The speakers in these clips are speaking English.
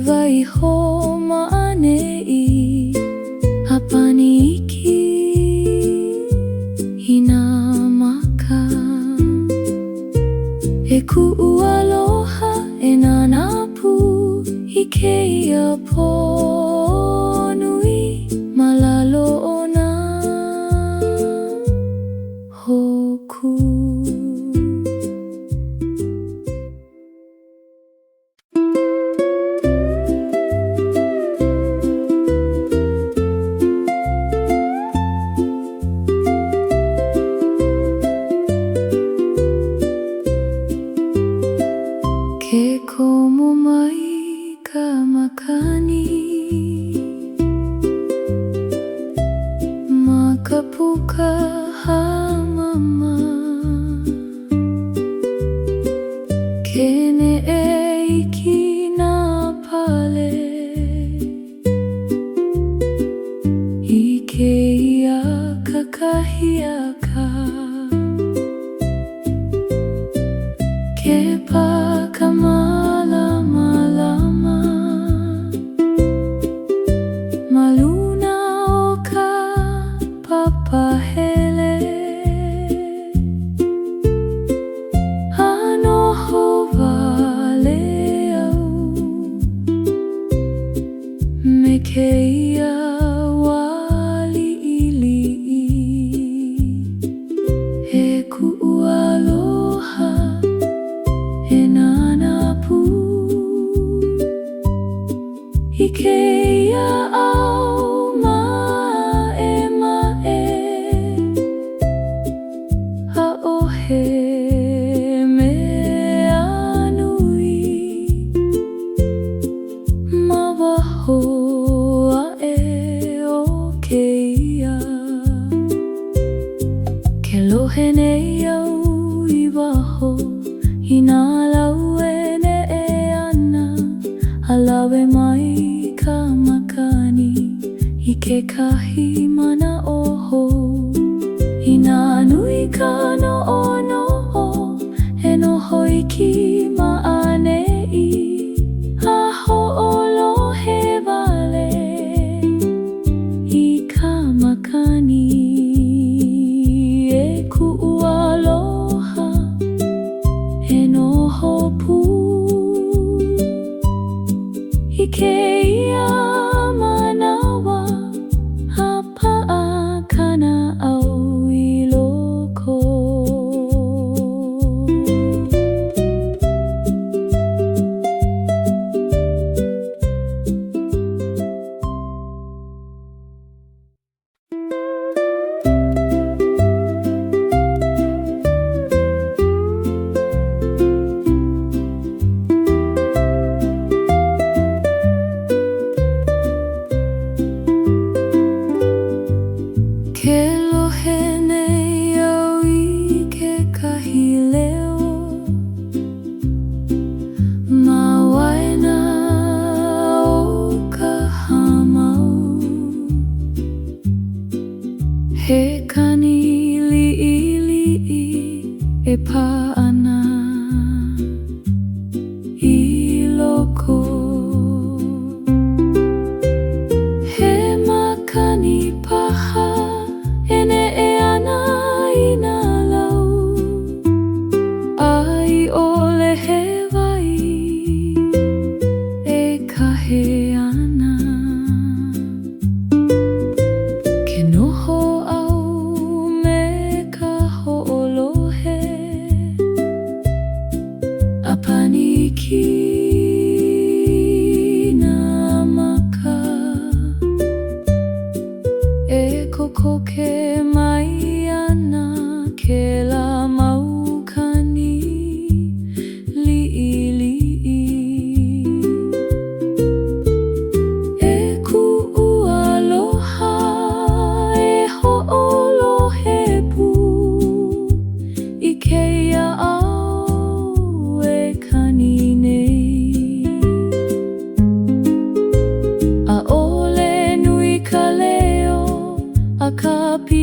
vai ho maanei hapaniki hinamaka e ku'ualoha e nanapu i keia ponui malalo'ona hoku. Ke komo mai ka makani ma ka puka hamama ke ne'eiki nā pale i keia kakahiaka ke pakamalama maluna o ka papahele anoho wale au me keia wali'ili'i he ku'ualoha e nanapu i keia au ma'e ha'ohe mea nui ma waho a'e o keia ke lohe nei au i waho i nā laue ne'e ana a lawe mai ka makani i kekahi mana oho i nā nui ka no'ono'o e noho i ki ma'anei a ho'olohe wale i ka makani e ku'ualoha e noho pu i keia manawa hapa'a kana au i loko. Ke lohe nei au i kekahi leo ma waena o ka hamau he kani li'ili'i e pā ana i loko he makani paha e ne'e ana i nā lau ai ole he wai e kahe ana ke noho au me ka ho'olohe a paniki nā maka e kokoke mai ana ke la maukani li'ili'i e ku'ualoha e ho'olohe pu i keia au e kani nei a ole nui ka leo a ka pi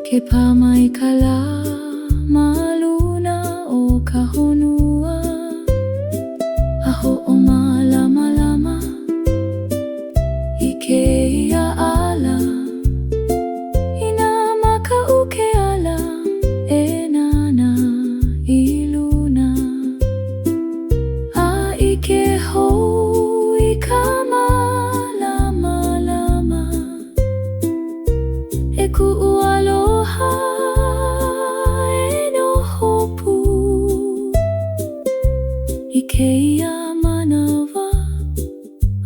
Ke pamaikala maluna o ka honua aho o malama I ke ia ala ina makauke ala e nana I luna a I ke hou I ka malama e ku'u aloha e no hopu I keia manawa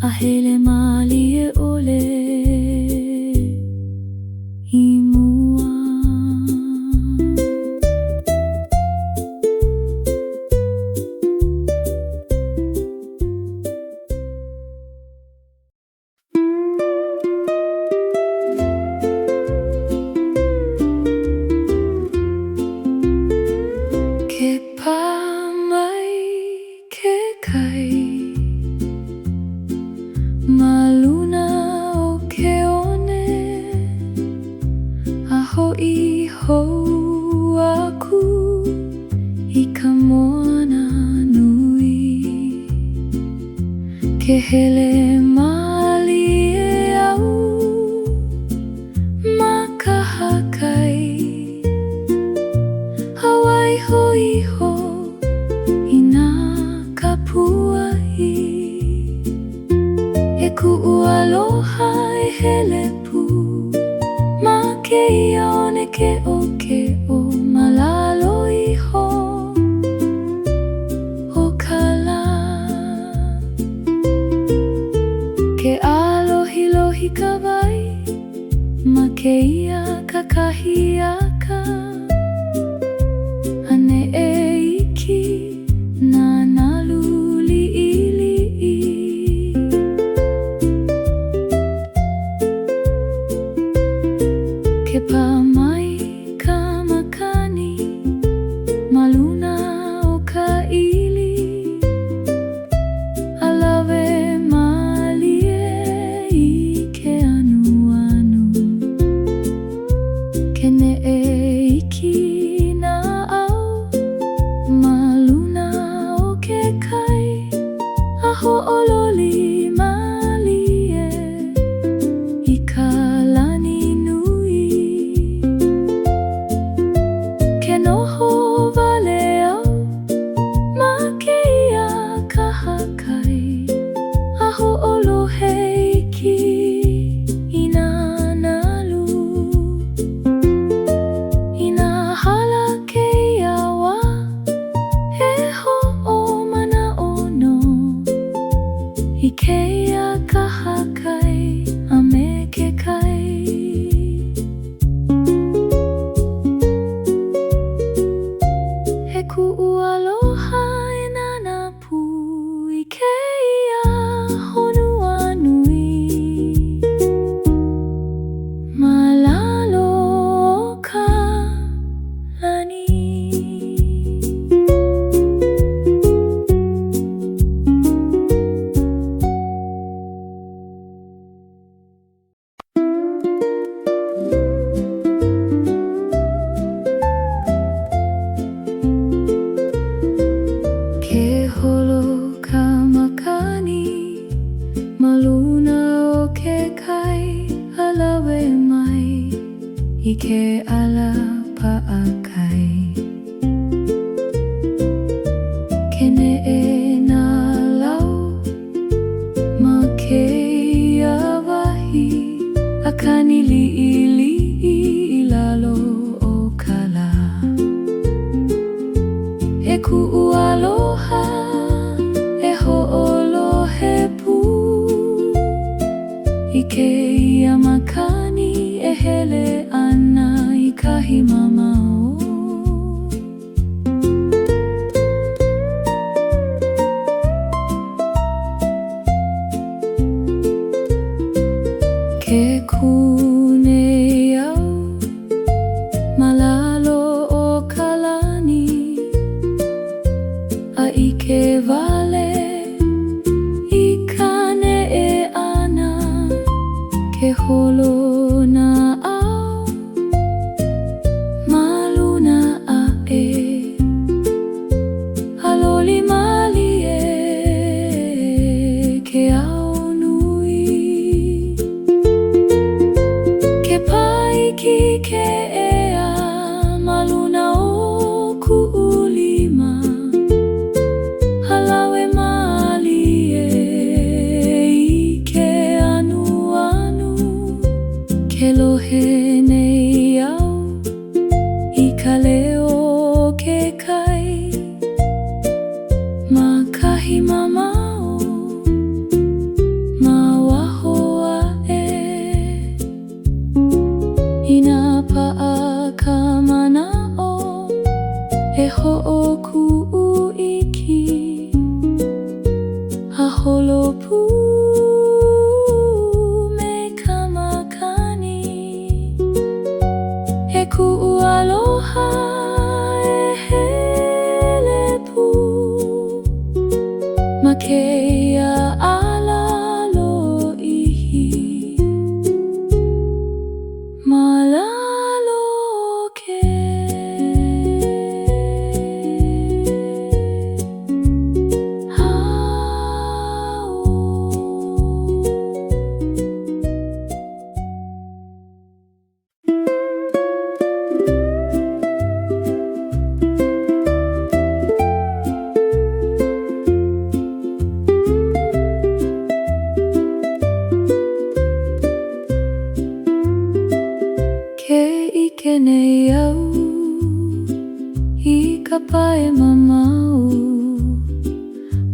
a hele mali e ole I mua. Ke pamai ke kai maluna o ke one aho I hou aku I ka moana nui ke hele mali e au ma ka hakai Hawaii hoiho I nā kapua'i E ku'u aloha e hele pū Ma keia one ke o malalo iho O ka lā Ke alohi ka wai Ma keia kakahi aka Ane e iki nā nalu li'i Ke pamai ka makani maluna o ka ili Alawe mali e I ke anu Ke ne'e iki Ho'ololi mali e I ka lani nui Ke noho wale au Ma keia ka hakai A ho'olohe iki I nā nalu I nā hala keia wa He ho'o mana ono I keia ka hakai a me ke kai He ku'u aloha e nana pū I keia honua nui Malalo o ka lani I ke ala pa'akai Ke ne'e nā lau Ma keia wahi A kani li'i I lalo o ka lā E ku'u aloha E ho'olohe pū I keia makani E hele ana I kahi mamao Ke kune au Malalo o ka lani A I ke wale I ka ne'e ana Ke holo na au iki ke ea maluna o ku'ulima halawe malie i ke anuanu ke lohe nei au i ka leo ke kai ma kahi mamao ma waho a'e ina pa'a ka mana'o e ho'oku'u iki a holopu me ka makani e ku'u aloha e hele pu ma keia ala lo'ihi malalo ke ke ike nei au i ka pae mamau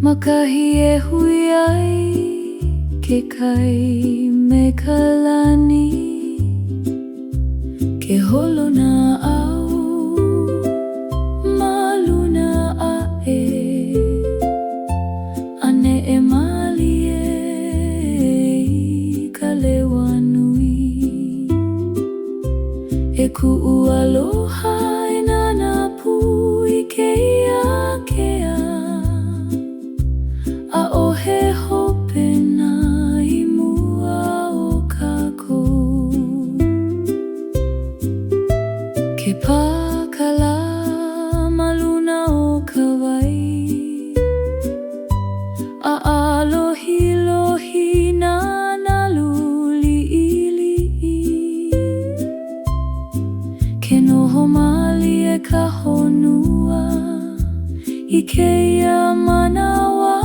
makahi e hui ai ke kai me ka lani ke holona au maluna a'e ane e malie i ka lewa nui e ku'u aloha e nana pu i keia kea a ohe hopena i mua o kākou ke pakala maluna o ka wai a alohi lohi nana luli'ili'i ke noho mali e ka honua i keia manawa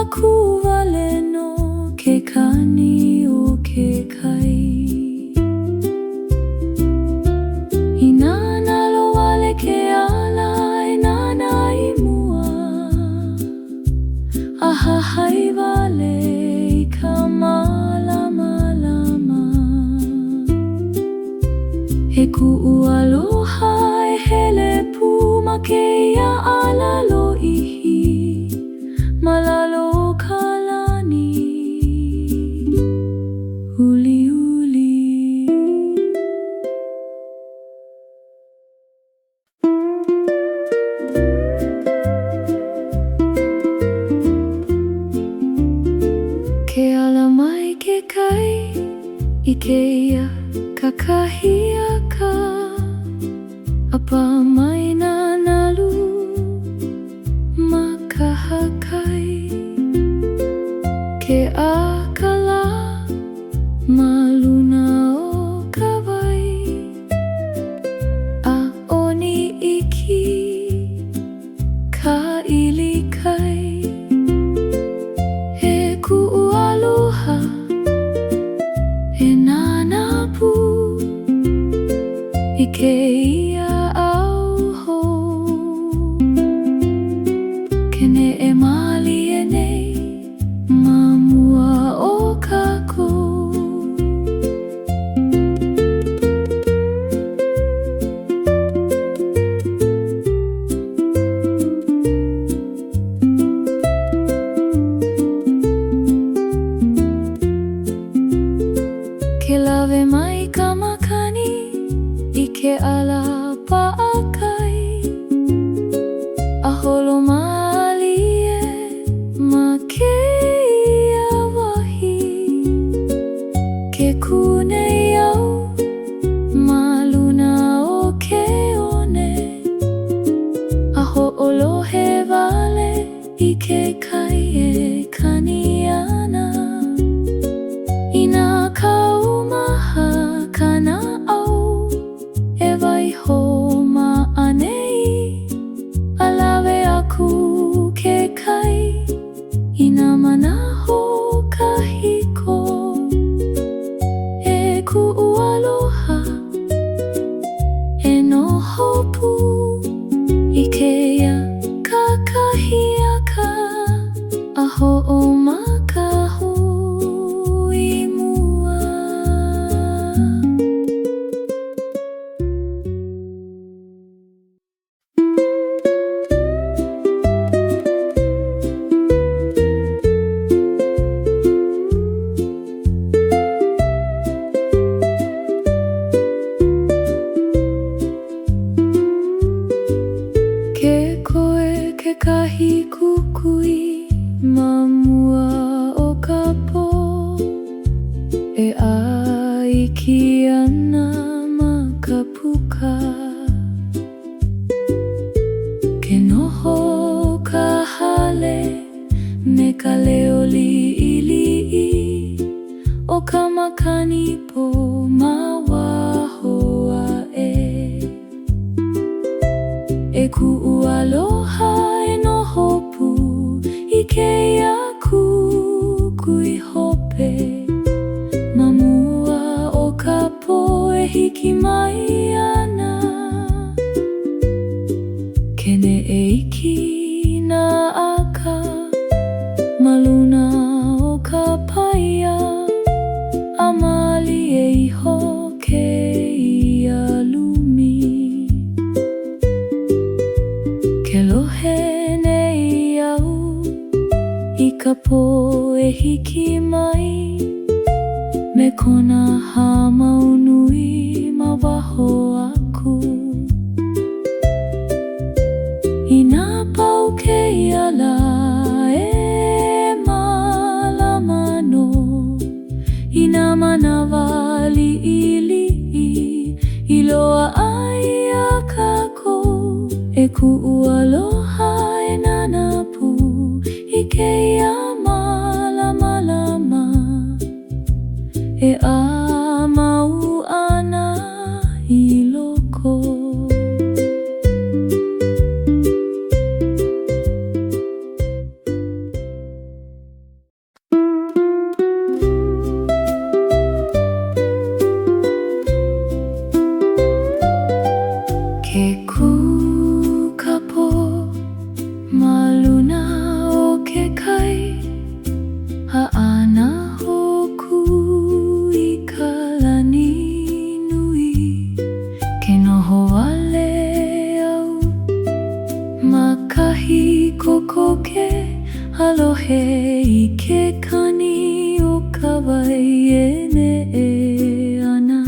a kuwale no ke kani o ke kai i nana lo'ale ke ala e nana i mua a hahai wale i ka malama e ku'u aloha e hele pu ma keia ala lo'ihi malalo ka lani uli uli ke ala mai ke kai i keia kakahia ka apa mai na nalu makahakai ke akala maluna o ka wai a oni iki ka ilikai e ku'u aloha e nana pu i keia au kahi kukui mamua o ka pō e aiki ana ma ka puka. Ke noho ka hale me ka leo li'ili'i o ka makani po ma waho a'e. E ku'u aloha e noho pu i kēia kukui hope. Mamua o ka pō e hiki mai ana. Kene e iki na aka ma luna o ka paia. Amali e iho kēia lumi. Ke lohe nei au i ka pō e hiki mai. Me kona ha maunui ma waho aku. I nā pau kēia la e malama no. I nā manawa li'ili'i i loa ai a kako. E ku'u aloha e nana pu i kēia malama. E a mau ana i loko. Ke kukapo ma luna o ke kai. Ha'ana hoku i ka lani nui. Ke noho ale au ma kahi kokoke. Alohe i ke kani o ka wai e ne'e ana.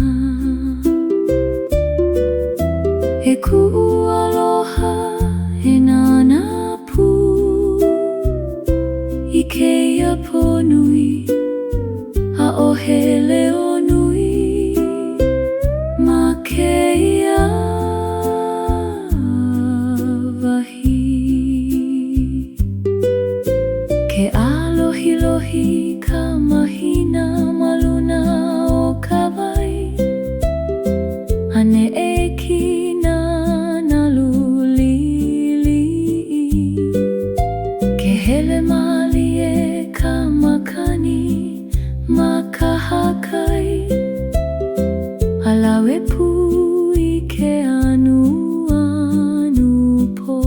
E ku'u aloha e nana pu i kēia pō nui. Ha'ohe leo nui ma kēia wahi. Ke alohi ka mahina ma luna o ka wai. Ane e kina na lulili'i. Ke hele mali e ka makani ma ka hakai. Alawe pu i ke anu po.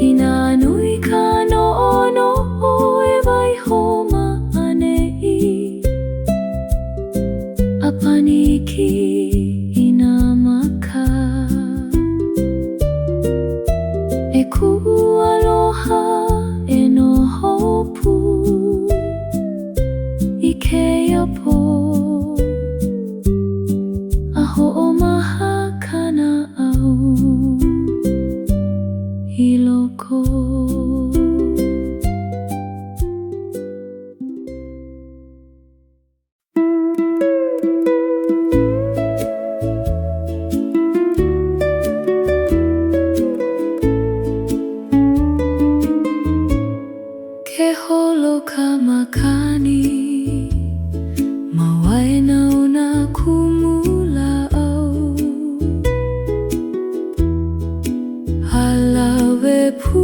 I nā nui ka no'ono o e waiho ma ane'i. A paniki i nā maka. E ku'u aloha e noho pu i kēia pō. A ho'omaha kana au i loko. Ke holo ka makani ma waena o nā kumula au. Alawe pu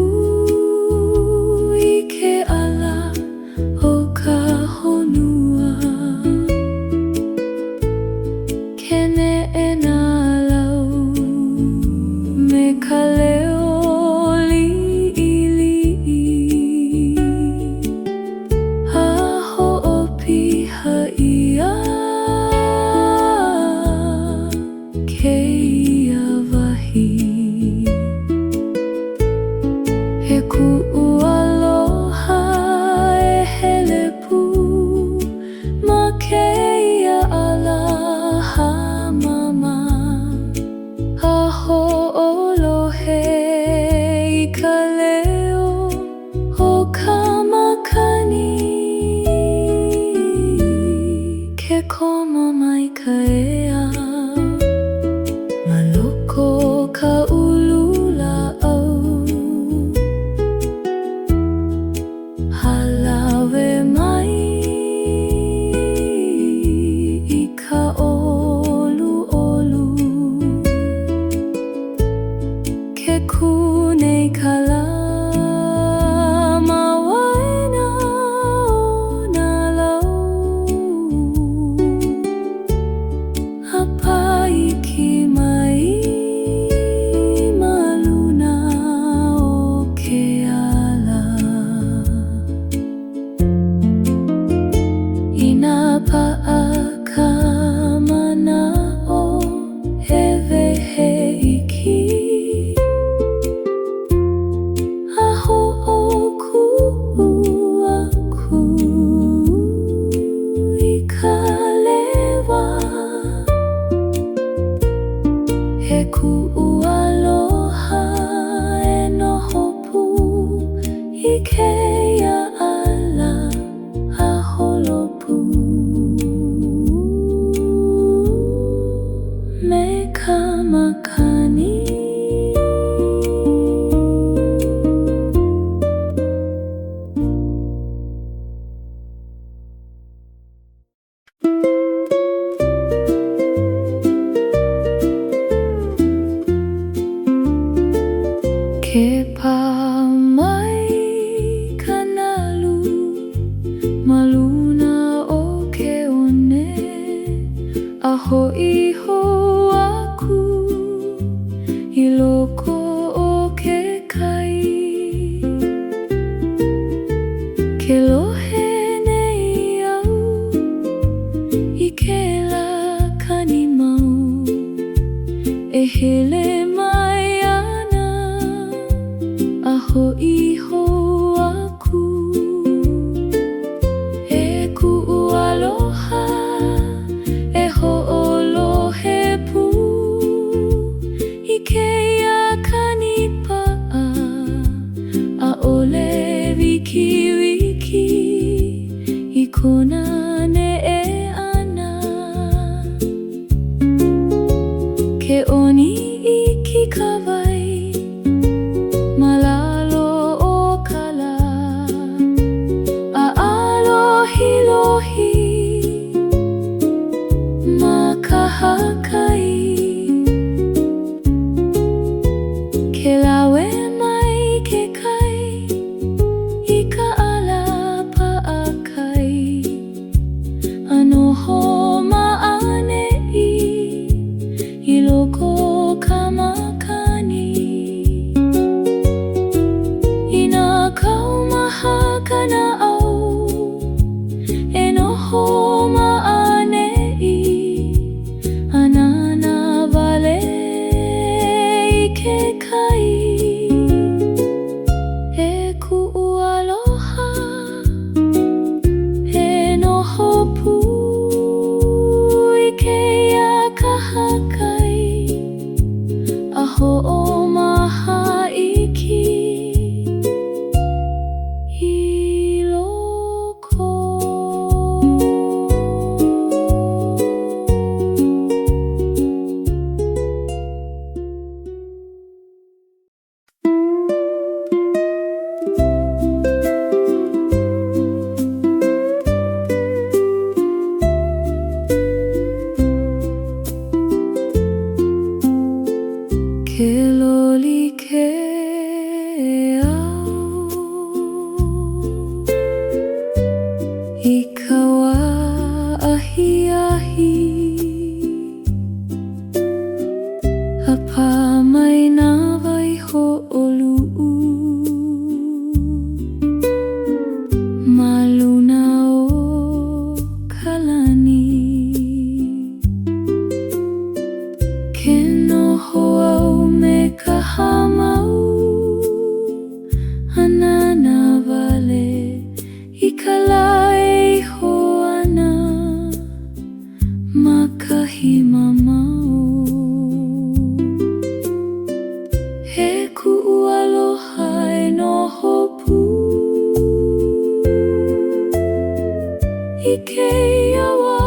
i ke ala o ka honua. Ke ne'e nā lau me ka leo li'ili'i. A ho'opiha ia komo mai ka ea maloko ka ulula au halawe mai I ka olu olu ke kunei kala ke pa mai kanalu maluna o ke one aho iho aku I loko o ke kai ke lohe nei au I ke la kani mau e hele mai aho iho aku e ku'u aloha e ho'olohe pu I keia kanipa'a a'ole wiki I kona ne'e ana ke oni I ki kawai Hakai ke lawe mai ke kai I ka ala pa'akai anoho ma'ane I loko ka makani I nā kaumaha kana'au e noho ma'ane ke loli ke au I ka wā ahi hapa mai nā waiho olu'u maluna o kalani ke noho au me ka hamau hanana wale I ka lae hoana makahi mamau he ku'u aloha e noho pu I keia wā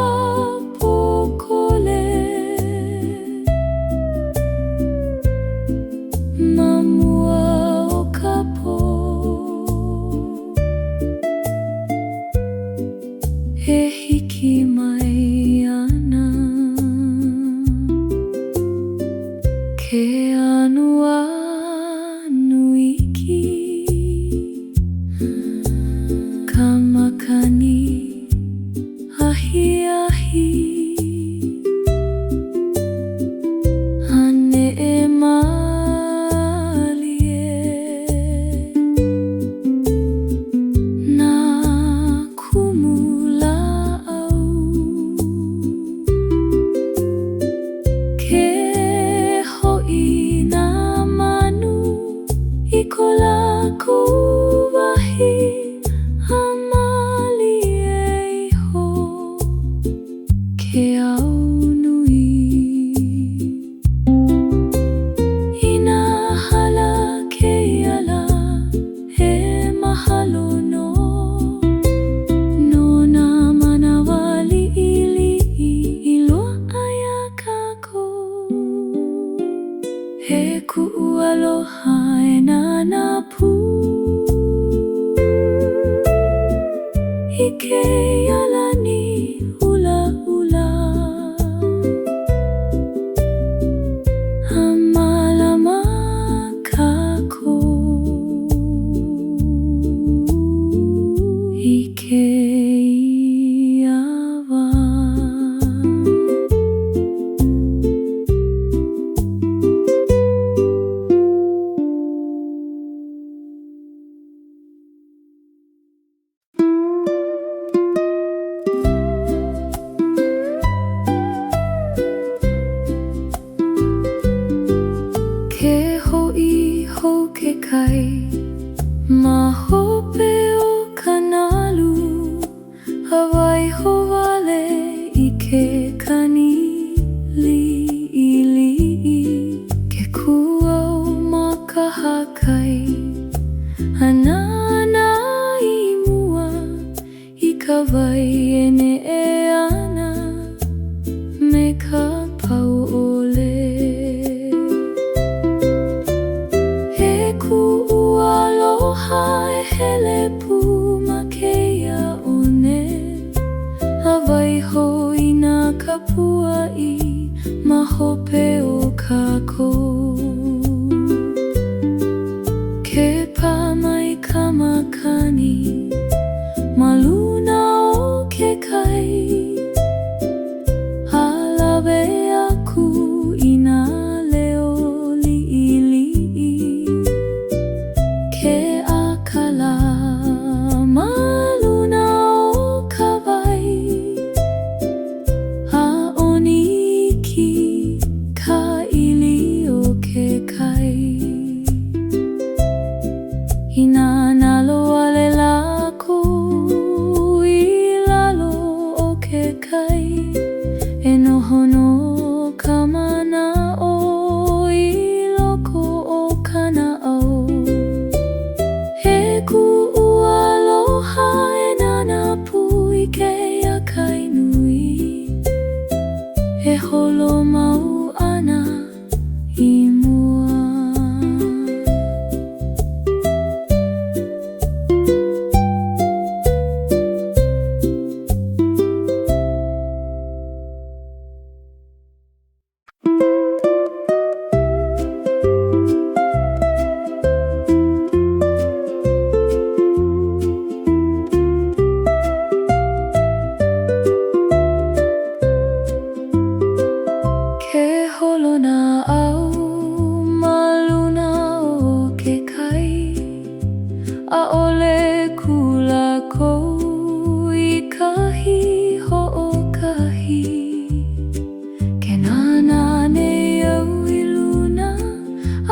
ke au nui. Ina hala ke ala he mahalo no. No na manawali ili iloa aya kako. He kualoha e nana pu. Ike alani hula hula. Hamalama kako. Ike iawa. Ke ho'i ho ke kai ma hope o kanalu. Hawaii ho wale i ke kani li'i. Ke kuau ma ka hakai hanana i mua i ka wai e ne'e ana me ka pau ole. Aloha e hele pu ma keia one. Hawaii ho ina kapua I ma hope o kako. Ke pa mai ka makani ma luna o ke kai. Halawe aku ina leo li'i. Ke akala ma luna o ka wai. Haoni ki ka ili o ke kai. Ina nalo ale lako I lalo o ke kai. E noho no ka mana o I loko o kana au. He kualoha e nana pu I ke kai nui. E holo mau ana I mua. Ke holona au ma luna o ke kai. ʻAʻole kula kou I kahi hoʻokahi. Ke nana nei au I luna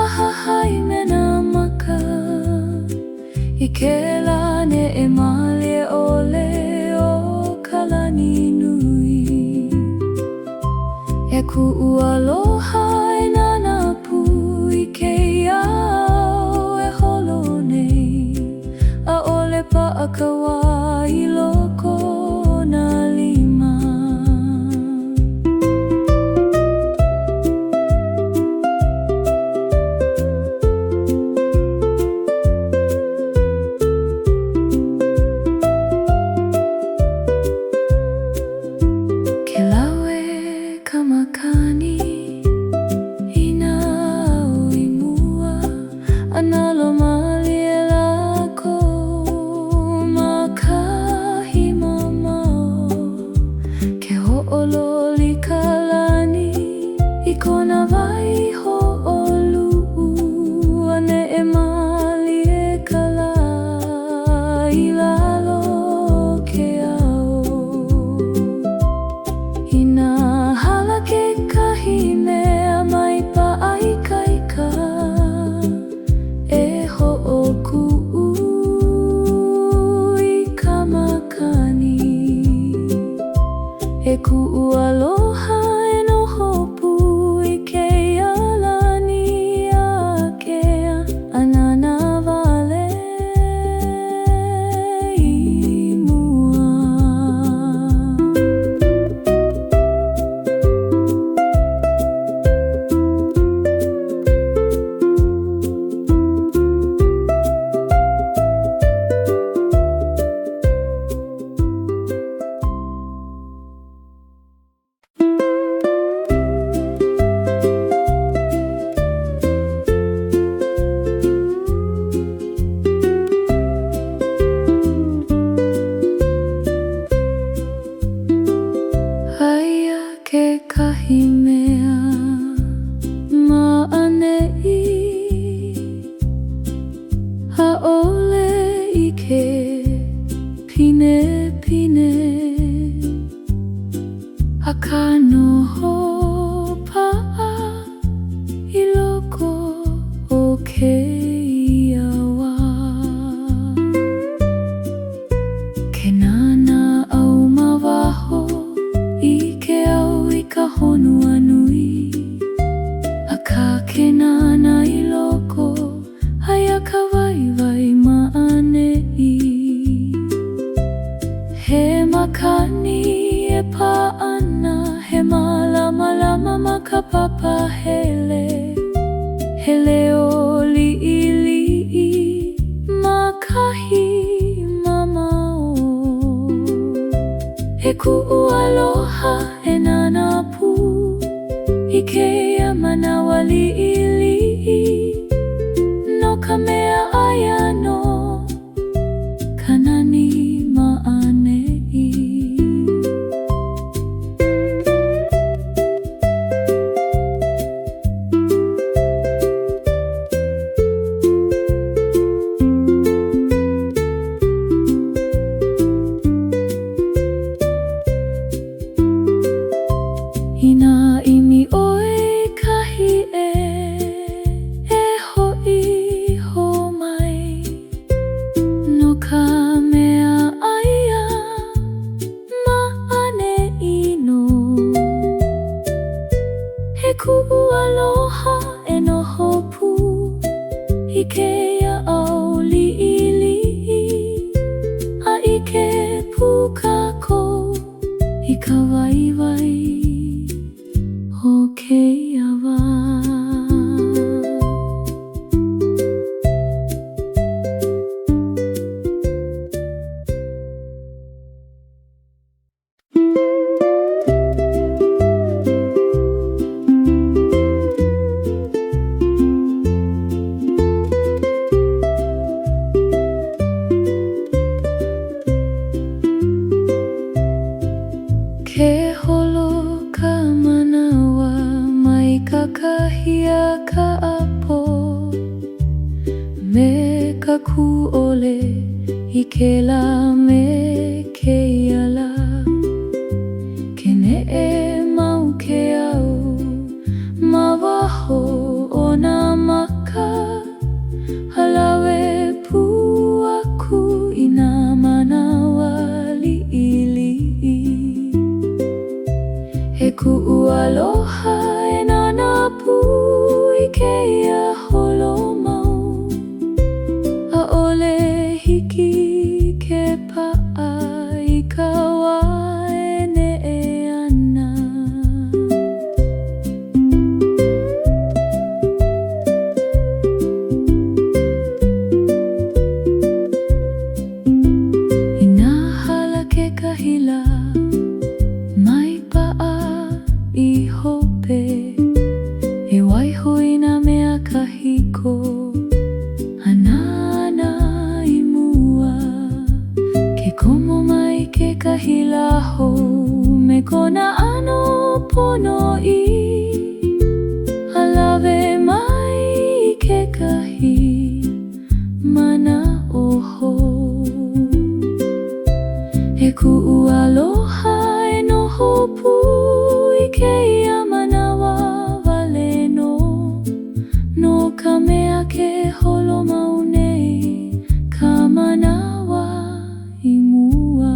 a hahai me nā maka. I ke lane e male ole o ka lani nui. E kualoha e nana pu I ke iao e holo nei. ʻAʻole paʻakawa I loko nā lima. Ke lawe ka makani I aloha e no hopu I ke alani a kea anana wale I mua. Aia ke kahi mea ma'anei ha'ole I ke pine a ka noho pa'a I loko o keia wā. Ke nana au ma waho I ke au I ka honua nui a ka ke nana I loko aia ka waiwai ma'anei. He makani e pa'ana he malama ma ka papa hele o li'i ma kahi mamao. He ku'u aloha e nana pu I keia manawa li'i no ka mea aia no ka nani ma'anei. Ina imi oi kahi e ho'i ho mai no ka mea aia ma'anei no. He ku'u aloha e noho pu I keia au li'i a I ke pukakou I ka waiwai o keia wā. Ke holo ka manawa mai ka kahia ka apo me ka ku'ole I ke la me ke iala. Ke ne'e mau ke au ma waho o nā maka halawe pu aku I nā manawa li'i. He ku'u aloha e nana pu I keia holo mau a'ole hiki ke pa'a I ka wā e ne'e ana. I nā hala ke kahila mai pa'a I hope e waihui nā mea kahiko hanana I mua. Ke komo mai ke kahila hou me kona ano pono I halawe mai I ke kahi mana oho. He ku'u aloha e noho pu I keia manawa wale no ka mea ke holo mau nei ka manawa I mua.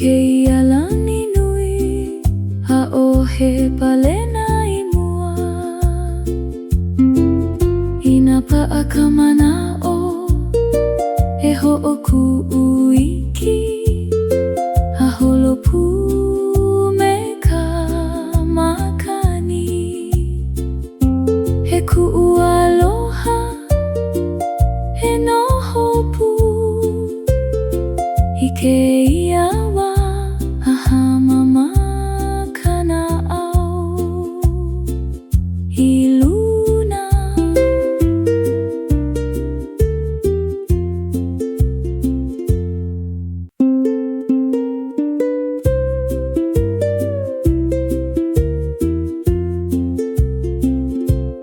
Ikeia lani nui, ha'ohe palena imua. Inapa akamana'o, e ho'oku uiki, haholopu me ka makani. He ku'u aloha, he noho pu, ikeia wa ahamama kana'au i luna.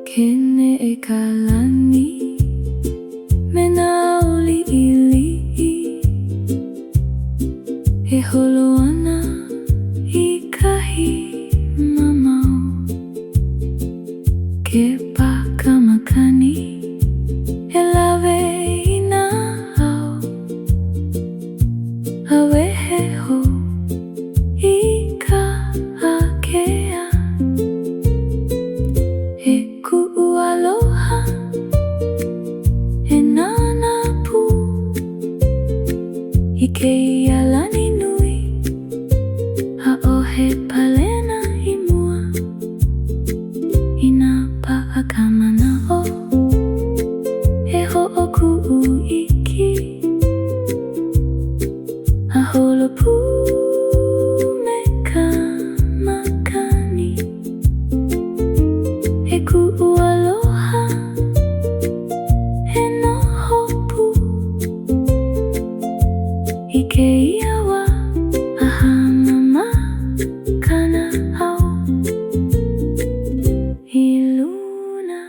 Kene e ka lani me nā li'ili'i, e holo ana i kahi mamau. Ke pakamakani e lawe i nā au, awehe ho i ka akea. E ku'u aloha, e nana pu, ikeia lani nui, ha'ohe palena imua. Inapa akamana'o, e ho'oku uiki, haholopu me ka makani. E ku'u aloha, e noho pu, ikeia wa ahamama kana'au i luna.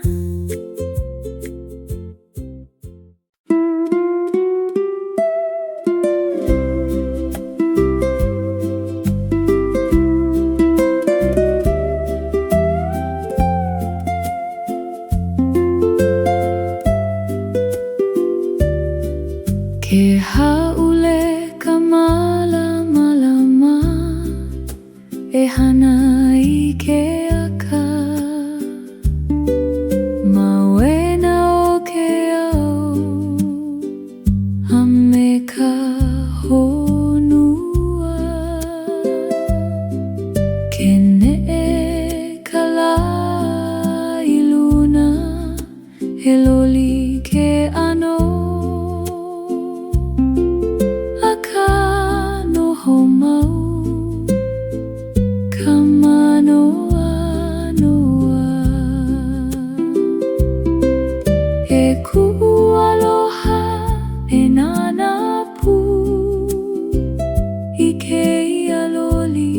Ke ha'ule ka malamalama, e hana i ke aka. Mawena o ke au, a me ka honua. Ke ne'e ka la i luna, he loli ke ano. Noho mau, ka manoa noa. E ku'u aloha, e nana pu, ikeia loli.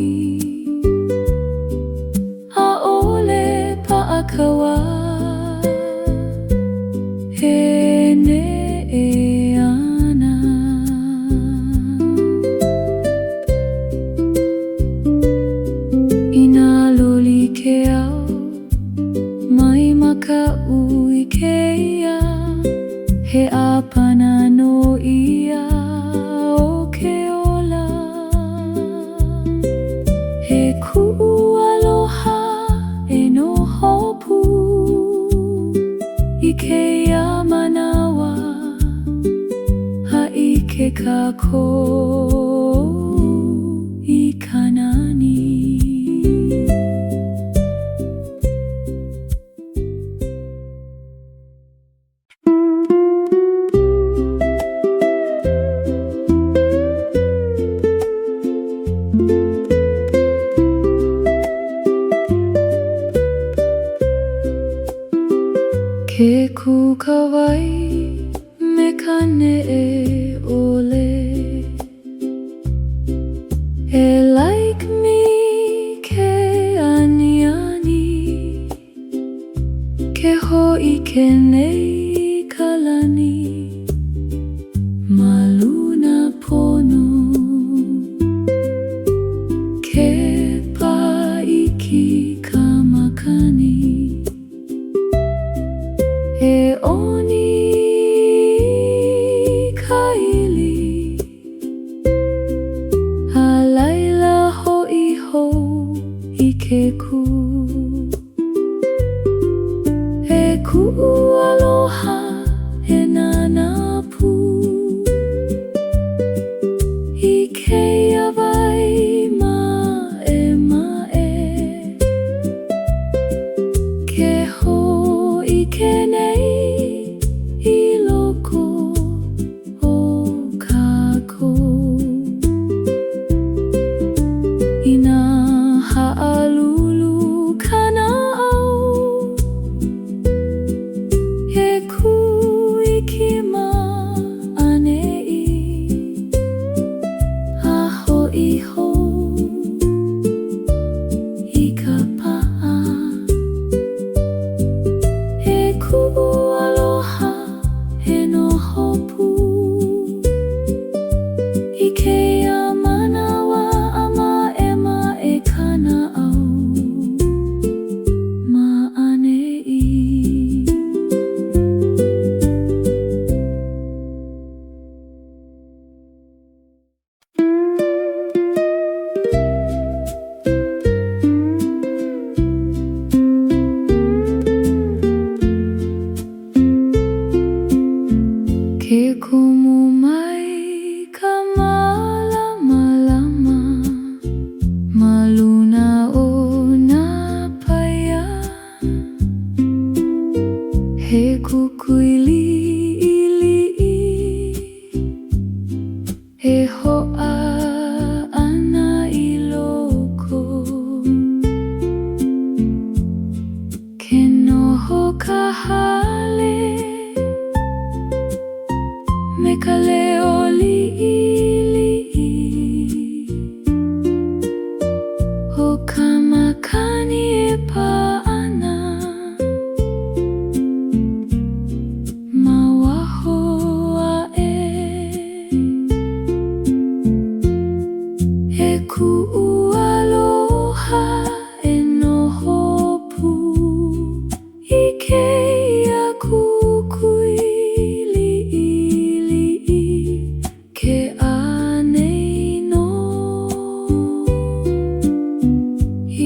A'ole pa'akawa, e ne'e ana. Ina loli ke au, mai maka'u ikeia, he apana no ia o ke ola. He ku'u aloha, e noho pu, ikeia manawa, ha'ike kako i kanani. Ke kukawai me ka ne'e ole, e like me ke aniani, ke ho'i ke nei ka lani, ma luna pono. Ke pa'iki ka makani, e oni ka ili, a ku'u aloha e nana pu I keia wai ma'e ke ho'ike nei I loko o kākou I nā ha'alulu kana'au e kuiki ma'ane'i a ho'iho I ka pa'a e ku'u aloha e noho pu I keia manawa a ma'e kana'au ma'ane'i Ke kumu mai ka malama maluna o nā paia he kukui li'i e ho'a ana I loko ke noho ka hale me ka leo li'i o ka makani e pa'ana ma waho a'e e ku'u aloha e noho pu I keia kukui ke ānei no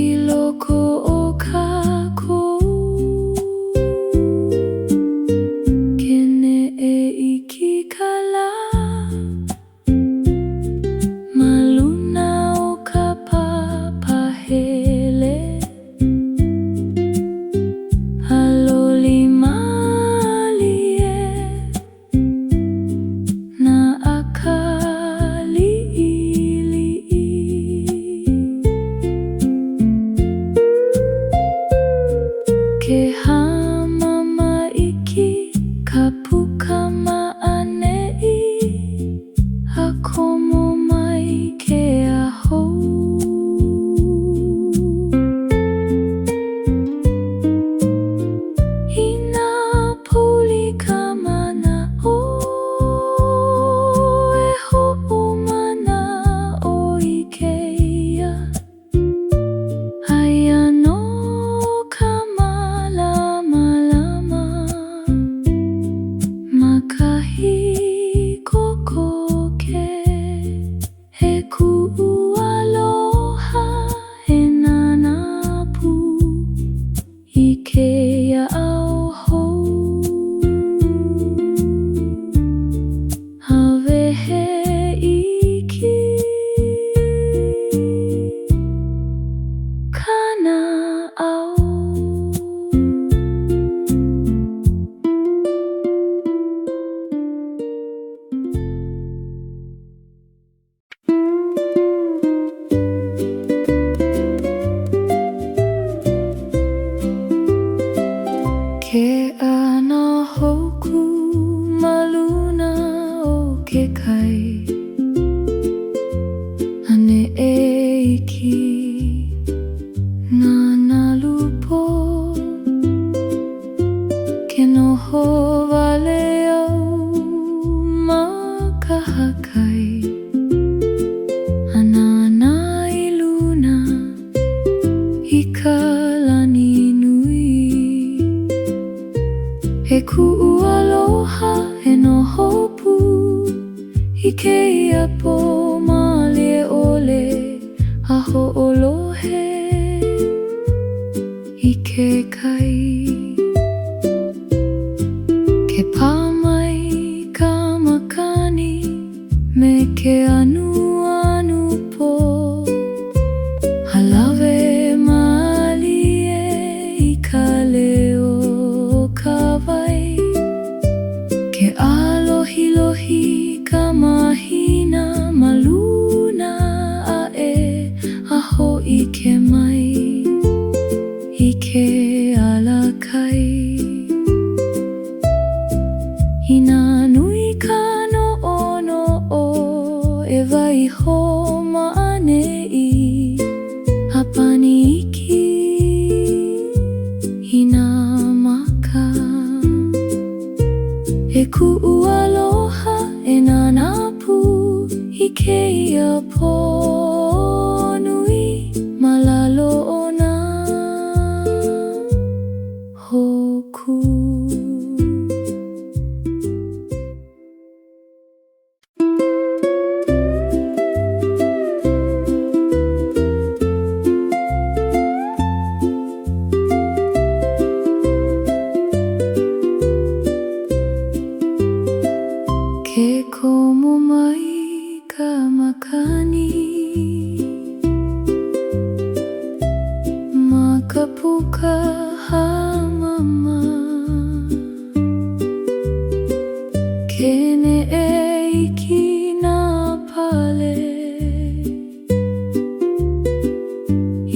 I loko o kākou ke ne'e I ki ka lā maluna o ka papahele aloli malie na ke hama maiki ka puka ma'ane'i a komo mai ke aho I nā puli ka mana'o e ho'o mana'o I keia aia no ka malama makahi kokoke he ku'u aloha e nana pu I keia au hou hawehe iki kana'au Ke ana hoku maluna o ke kai ane e iki nana lupo ke noho wale au ma ka hakai anana I luna I ka lani nui e ku'u aloha e noho pu I keia po malie ole a ho'olohe I ke kai Ke pamai ka makani me ke anu po halawe malie I ka leo ka wai ke alohi ka mahina maluna a aho I ke mai I ke alakai Ina nui ka no o e waiho maanei hapani iki ina maka e ku'u aloha e nanapu I keia ponui malalo ona hoku Ke komo mai ka makani ma ka puka hamama ke ne'e iki nā pale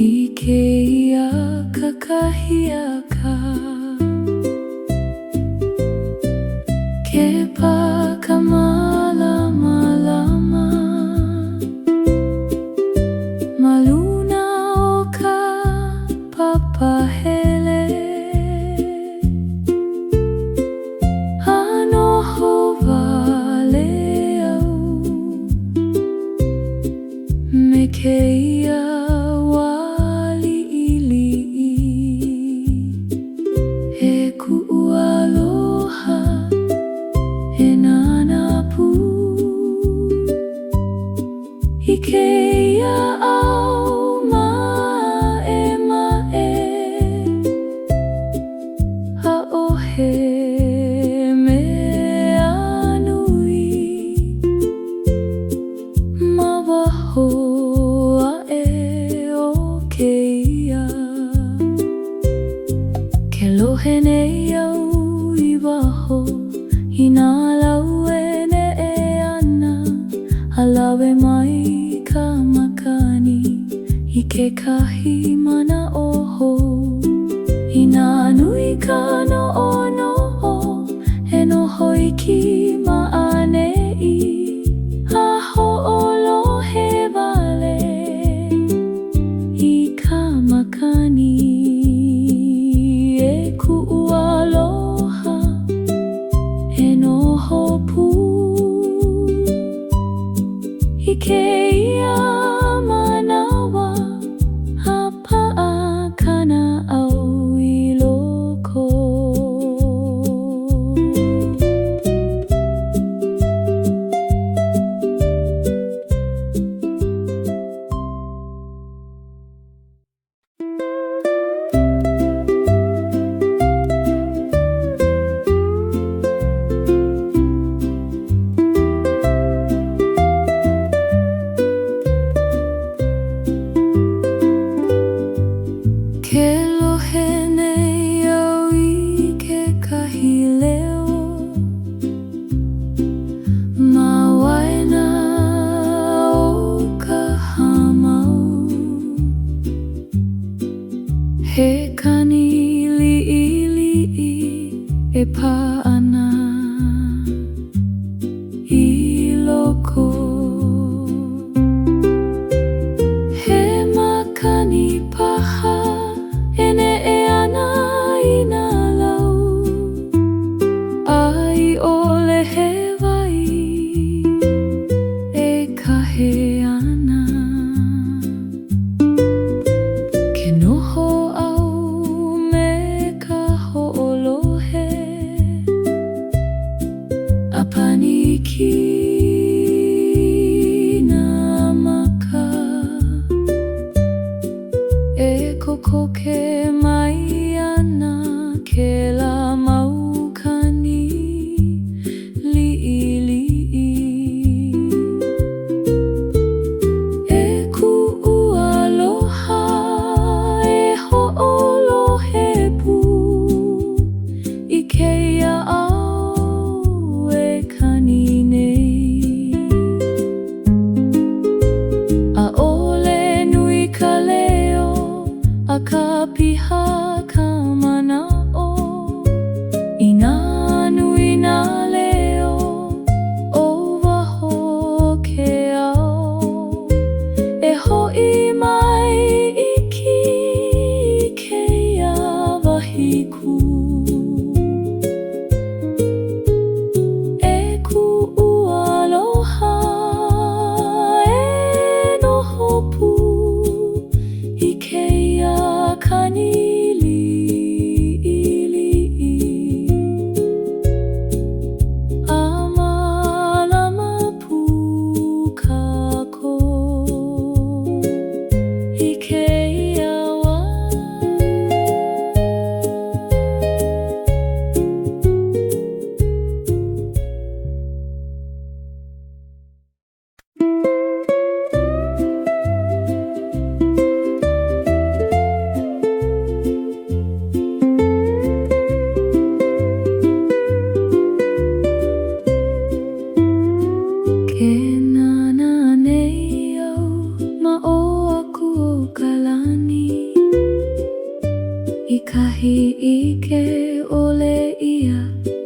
I keia kakahiaka ke pa ka malama maluna o ka papahele anoho wale au me keia wali ili'i e ku'u aloha e nanapu I keia au mae ha'ohe mea nui ma waho a'e o keia ke lohe nei au I waho I nā laue ne'e ana halawe mai ka makani I kekahi mana oho I nā nui ka no e noho iki maanei a ho'olohe wale I ka makani e ku'u aloha e noho pu I keia manawa hapa'a kana au I loko He kani li'i e pā ana I loko He makani paha e ne'e ana I nā lau Ai ole he wai e kahe ana Ke noho Apaniki nā maka E koko ke mai ana ke la maukani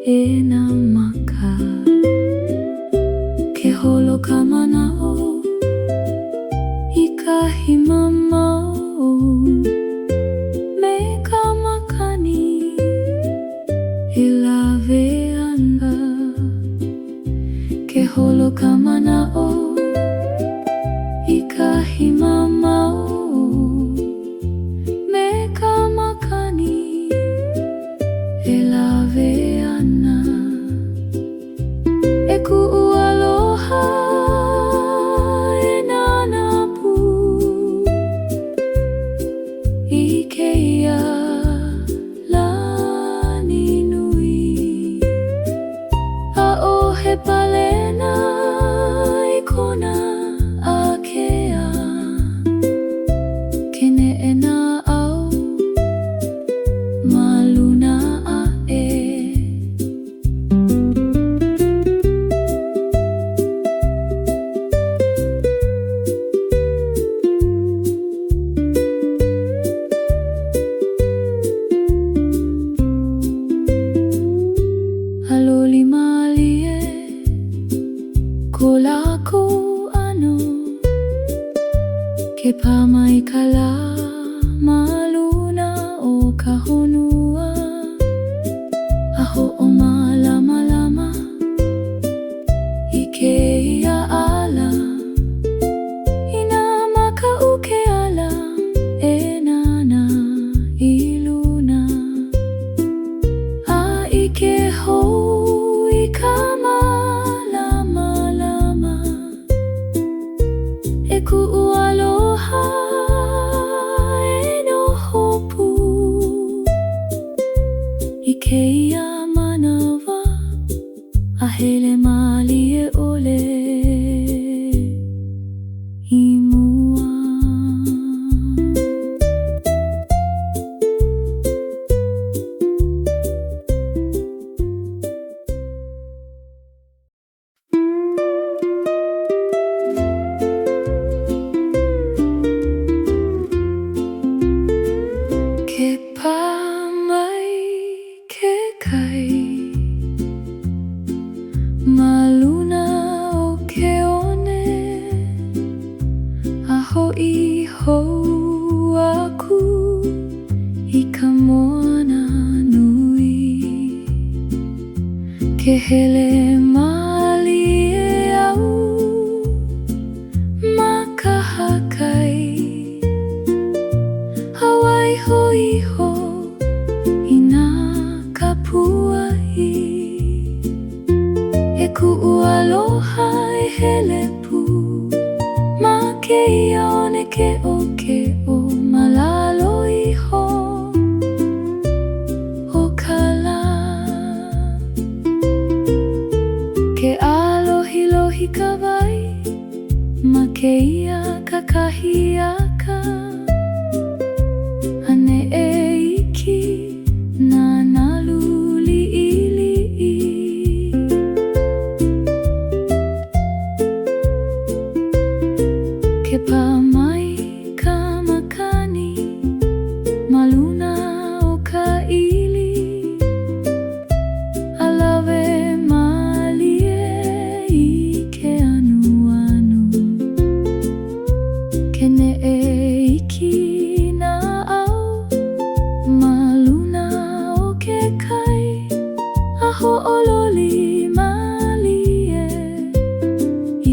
e nā maka. Ke holo ka mana'o i kahi mamao me ka makani e lawe ana. Ke holo ka mana'o i kahi mamao me ka makani e lawe ana. E ku'u aloha e nana pu i keia lani nui. A o he palena i kona akea ke ne'e nā au ma luna a'e. Haloli malie ko lākou ano ke pā mai ka lā ma luna o ka honua. A ho'o malama lama i keia ala i nā maka'u ke ala e nana i luna. A i ke hou i ka malama lama e ku'u aloha e noho pu i keia manawa a hele malie ole i mua. Ke pā mai ke kai ma luna o ke one a ho'i hou aku i ka moana nui. Ke hele malie au ma ka hakai Hawaii ho'iho i nā kapua'i. E ku'u aloha e hele pu ma keia one ke o malalo iho o ka lā. Ke alohi lohi ka wai ma keia kakahi aka ane e iki nā nalu li'ili'i. Ke pā mai ka makani ma luna o ka ili a lawe malie i ke anuanu. Ke ne'e iki nā au ma luna o ke kai a ho'ololi malie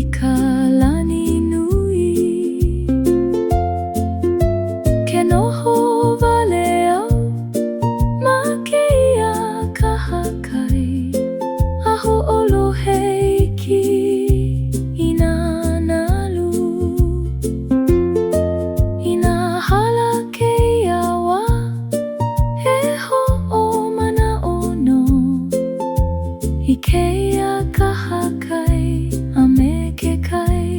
i ka lani nui. Ke noho wale au ma keia ka hakai a ho'olohe iki i nā nalu. I nā hala keia wā he ho'o mana'o no i keia ka hakai a me ke kai.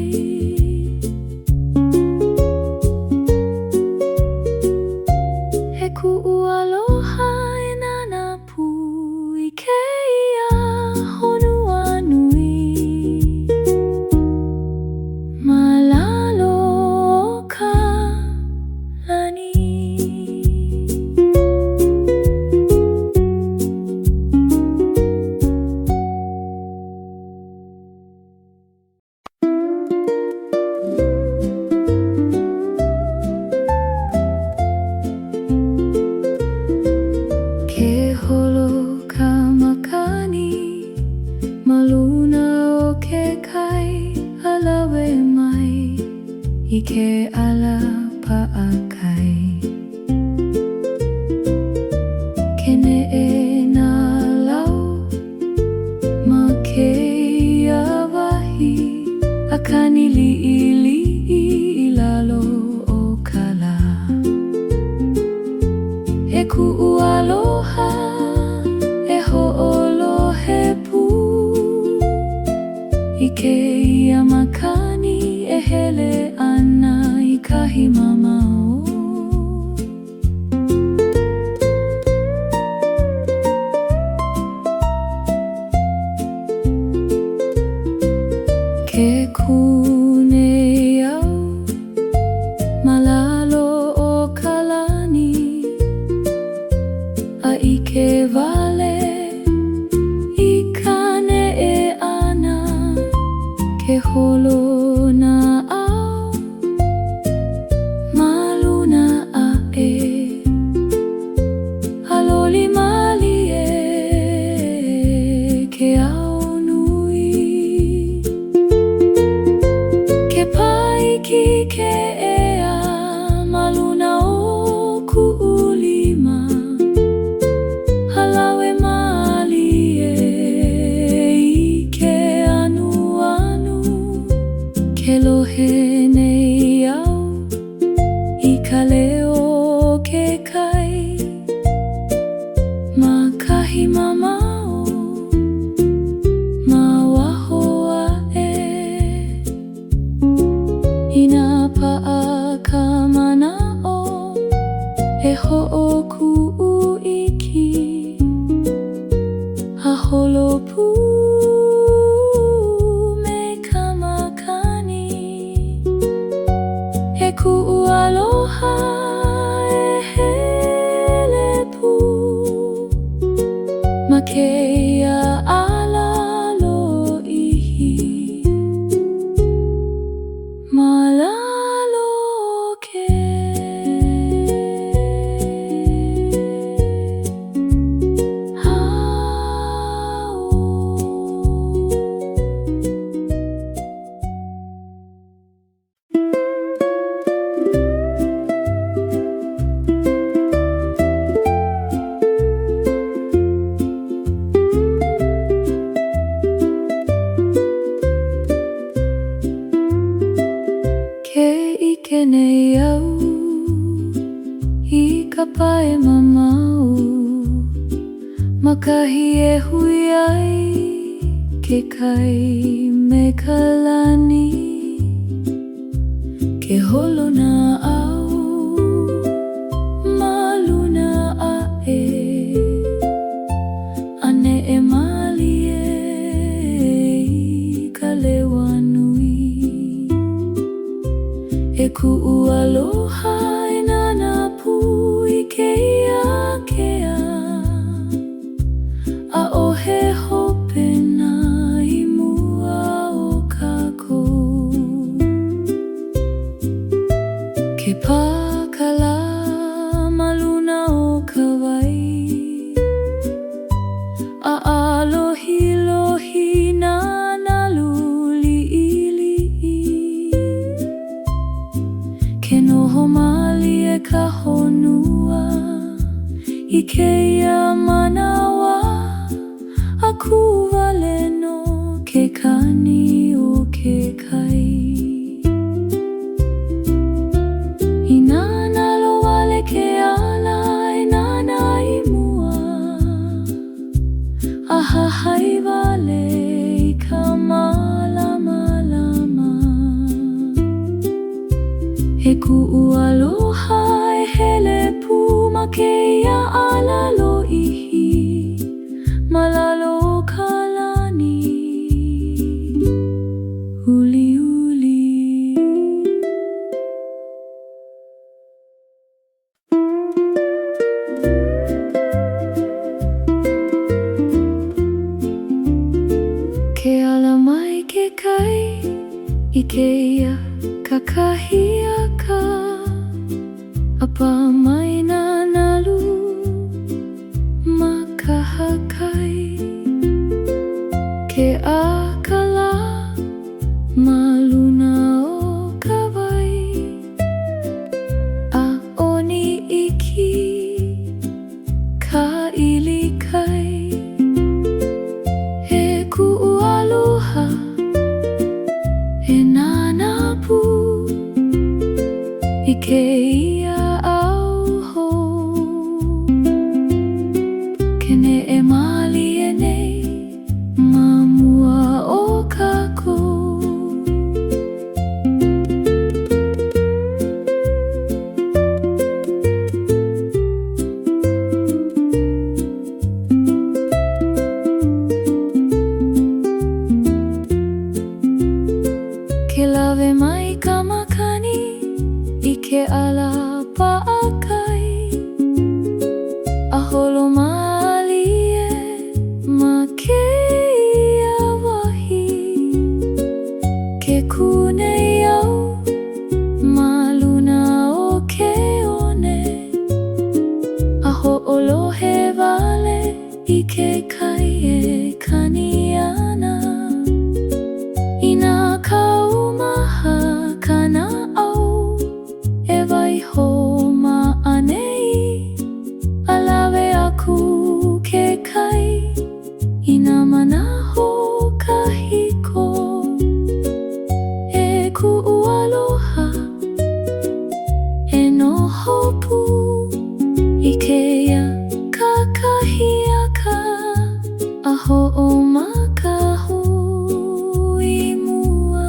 He ku'u aloha e nana pu i keia honua nui. Malalo o ka lani. holopu me kamakani he ku'aloha e helepu ma keia ala lo'ihi malalo ke Nei au I ka pae mamau Makahi e hui ai Ke kai me ka lani Ke holo na au Maluna a e Ane e mali e Ka lewa nui E ku'aloha e nana pu I keia kea A ohe hope na I mua o kākou Ke pakala maluna o ka wai A alohi lohi na Ke noho mali e ka honua I keia manawa A kuwale no ke kani o ke kai I nana loale ke ala e nana I mua A hahai wale I ka malama He ku'aloha e helepu ma keia ala lo'ihi Malalo ka lani Uli uli Ke ala mai ke kai I keia kakahia ka Apa mai na nalu makahakai Ke akala maluna o kawai A oni iki ka ilikai He ku'aloha e nana pu I keia au ho Ke ne e mali e nei Mamua o kākou Ke lawe mai ka makani I ke ala pa'akai A holo mali e ma keia wahi Ke kunei au maluna o ke one A ho'olohe wale I ke kai e kani ana I nā kaumaha kana au E waiho ma anei Alawe aku ke kai I nā manaho kahiko E ku'aloha E noho pu I keia kakahia ka A ho'o makahu I mua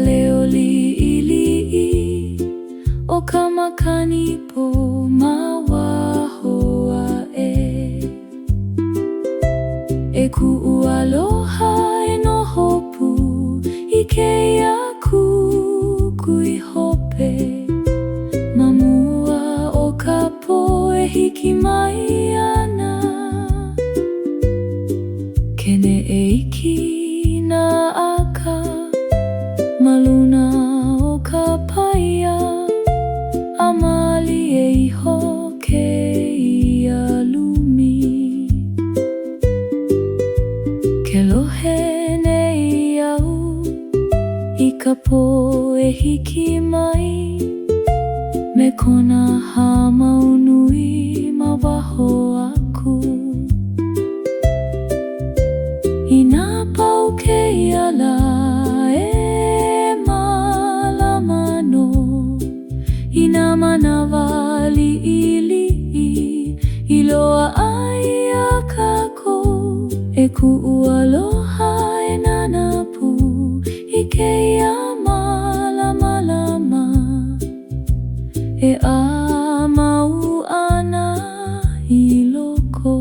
leo liili o ka makani po mawahoa e ku'u aloha e noho pu i keia kukui hope ma mua o ka poe hiki mai ana kene e iki na aka ma luna o ka paia a mali e iho ke ia lumi ke lohe nei au i ka poe hiki mai me kona ha maunui ma waho aku i nā pau ke iala e malama no i nā manawa li'ili'i i loa ai a kako e ku'u aloha e nana pu i keia malama e a mau ana i loko.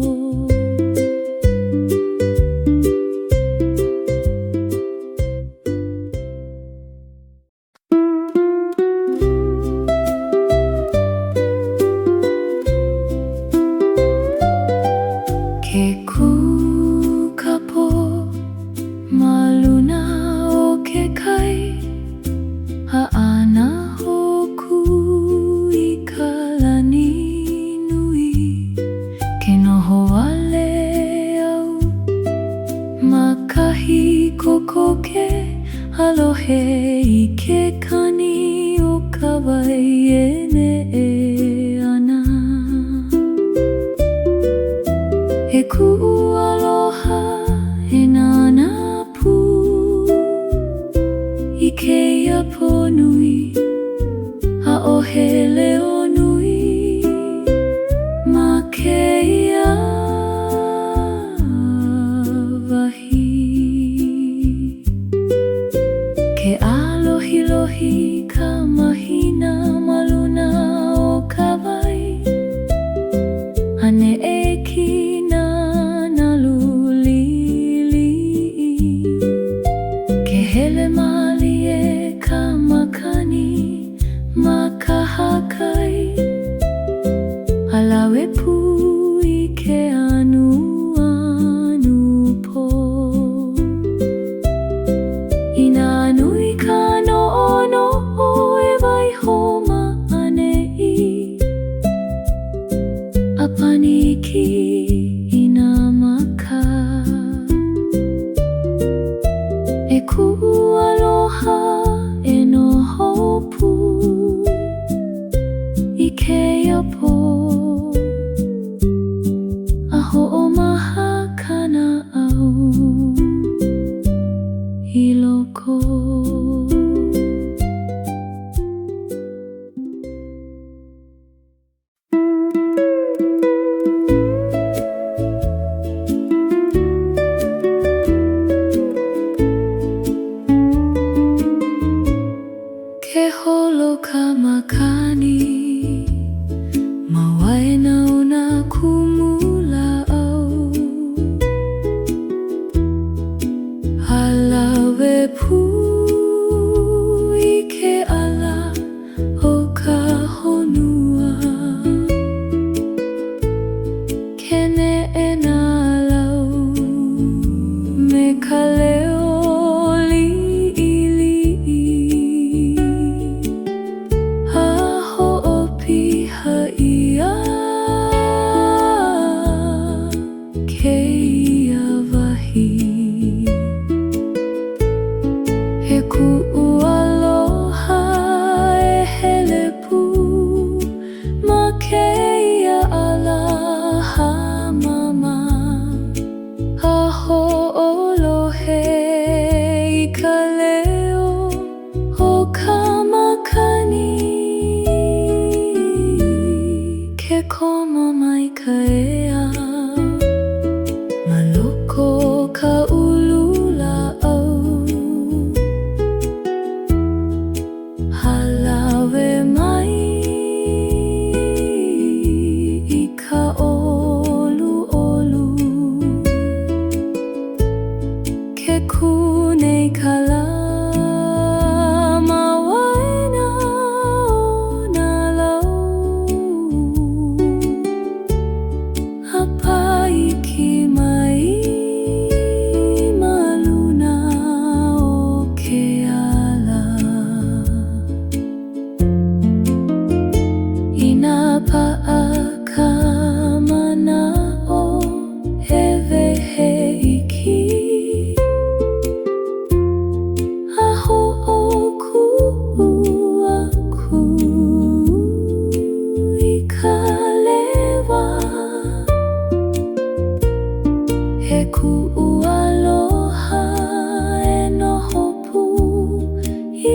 Ke kukapo ma luna o ke kai ha'ana hoku i ka lani nui ke noho wale au ma kahi kokoke alohe i ke kani o ka wai e ne'e ana e ku'u aloha e nana pu i keia po nui ha'ohe leo nui ma keia wahi ke alohi ka mahina ma luna o ka wai ane e kina na lulili'i ke hele mali e ka makani ma ka hakai alawe pu i ke anu po i nā nui ka no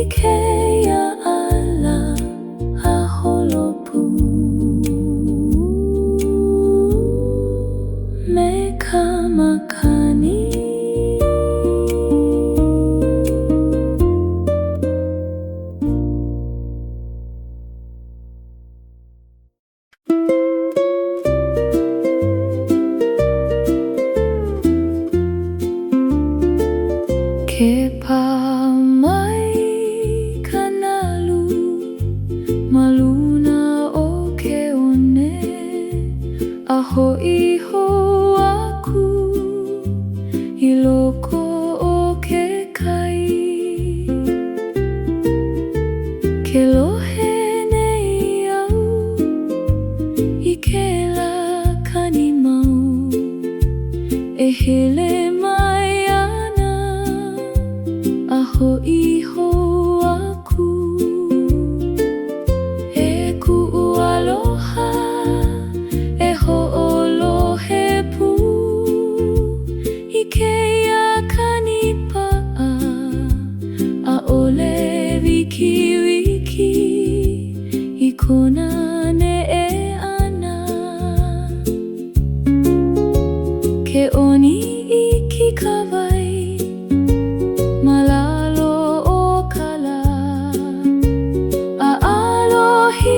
Ikeya ala aholopu mekamakani Kepamay kanalu maluna o keone aho iho aku iloko o kekai kelohene iau ikela kanimau ehele aho iho aku e ku'aloha e ho'olohe pu ikeya kanipa'a a'ole wiki i kona ne'e ana ke oni i kikawai malalo o kala a'alohi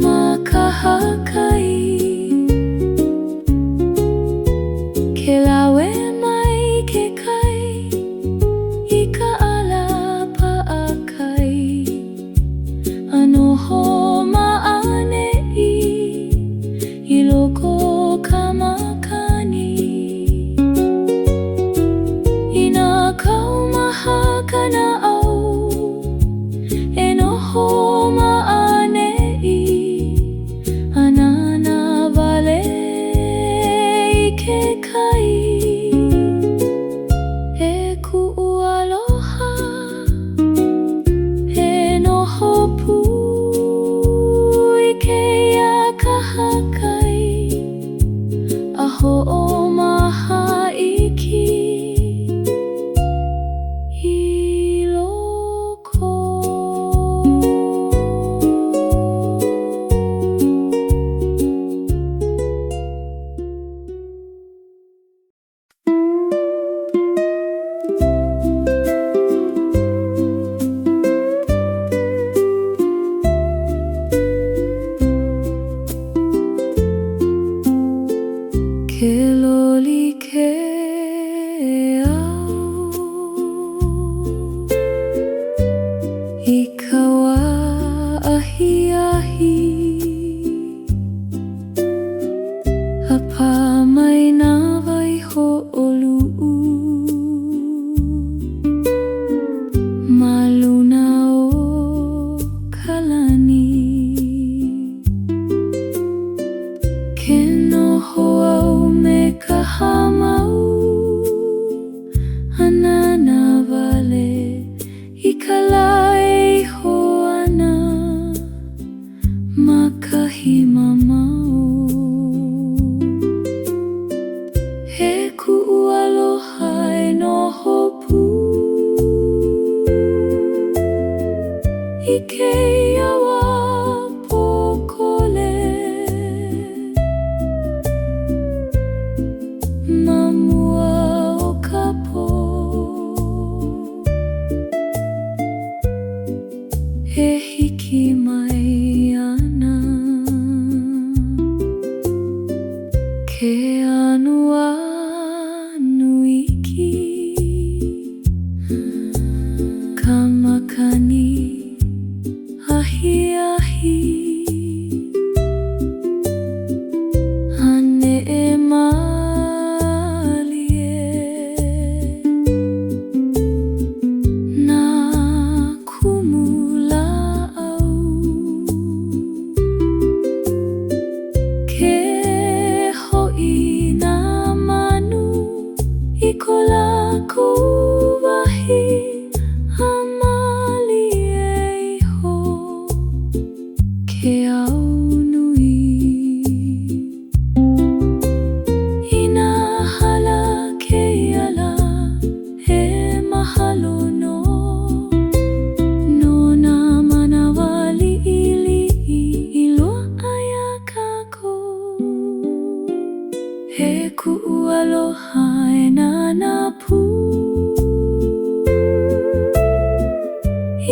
makahakai ke lawe mai ke kai i ka ala pa'akai anoho ma'ane i loko kamakani kana'au e noho ma'anei anana wale i ke kai e ku'aloha e noho pu i keia kahakai aho o maha iki Keloli ke au ikawa ahi apa mai na vai ho'olu'u maluna o kalani ke noho au me ka hamau anana wale i ka lae hoana makahi mamau he ku'aloha e noho pu i keia wa pokole mamua o ka po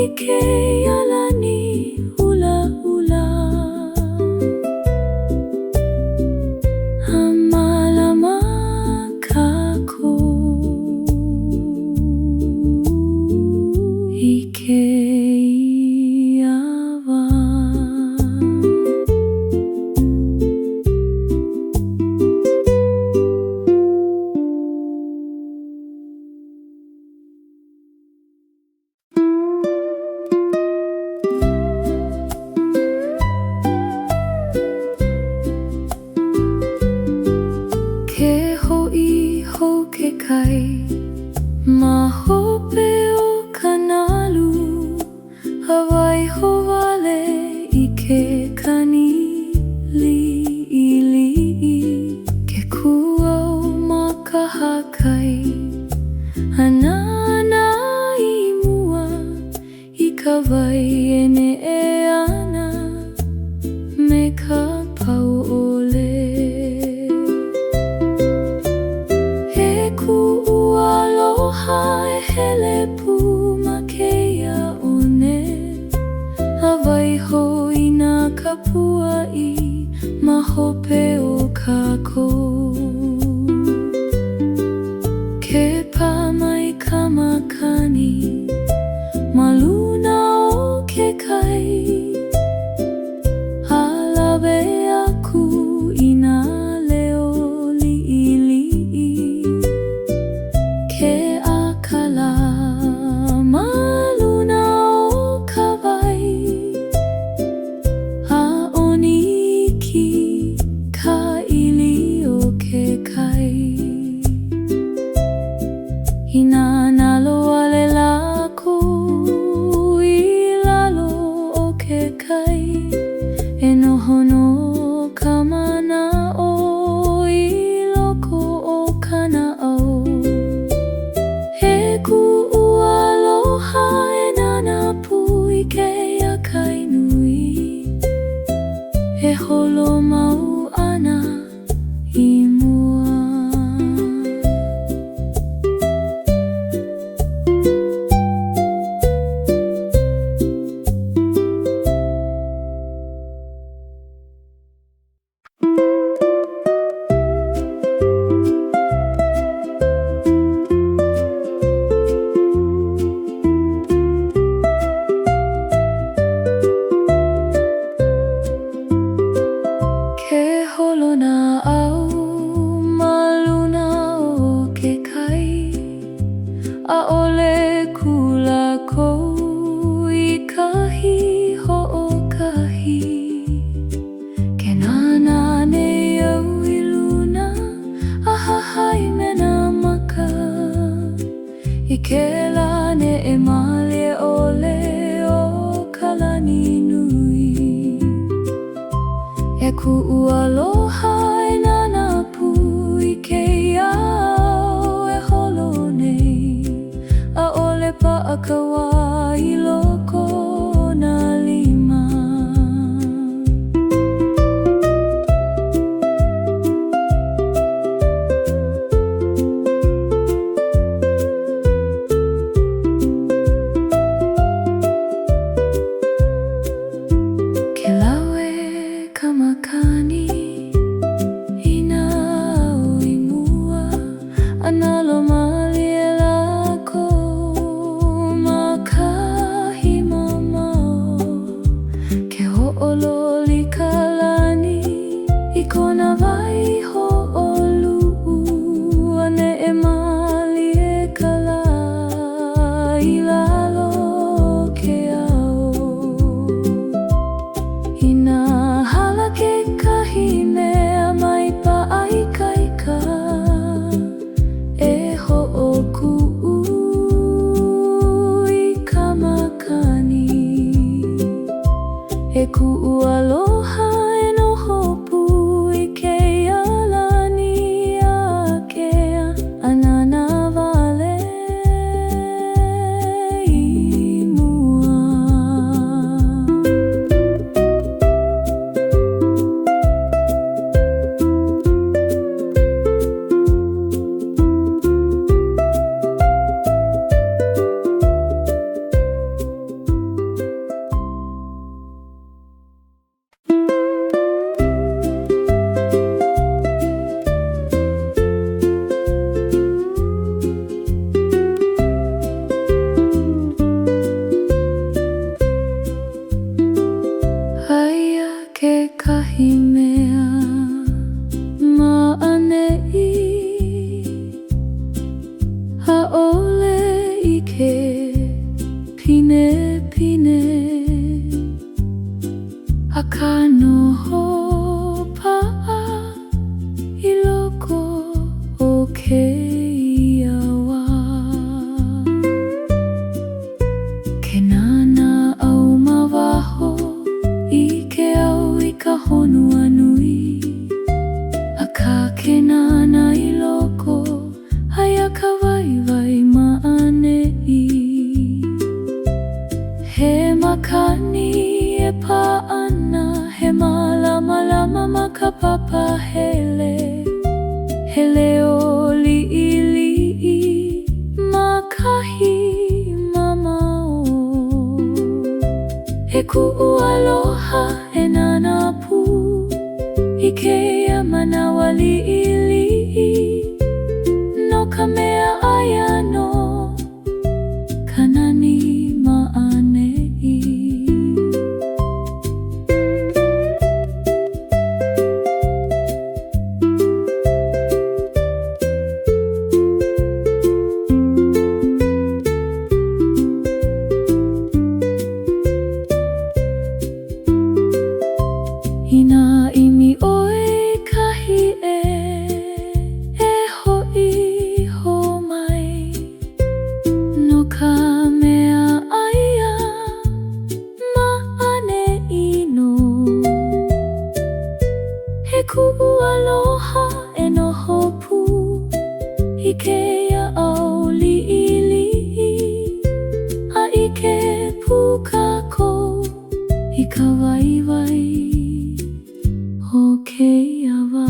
ike yalani ula ula amalama kako ike yawa ke ho'i ho ke kai mahope o kanalu Hawaii ho wale i ke kani li'i ke kuau makahakai Hanana i mua i ka wai e ne'e ana me ka pau ole Aloha e hele pu ma keia one Hawaii ho i nā kapua I ma hope o kākou Ke pā mai ka makani ma luna o ke kai Halawe aku I nā leo li'i Ke akala ma luna o ka wai A oniki ka ili o ke kai I nā nalo ale lako I lalo o ke kai E noho no ka mana o I loko o kana au He ku'ualoha e nana pui ke akai nui E holo mau ana I mua A'ole kula kou I kahi ho'okahi Ke nana nei au I luna A hahai mena maka I ke lane e male ole o kalani nui E ku'ualoha e nana pui ke iau e holo nei A'ole pa'akawa I loko na lima Ke lawe ka makani I nā au I mua Analo mali e lako makani e paana he malama makapapa hele o li'ili'i makahi mamao he ku'u aloha e nanapu i keia manawa li'ili'i no ka mea aia no kanani ma'ane'i. Ina imi oe kahi e ho'i ho mai no ka mea aia ma'ane'i no he ku'u aloha e noho pu i keia au li'ili'i a i ke pūkākou i ka waiwai o keia wā.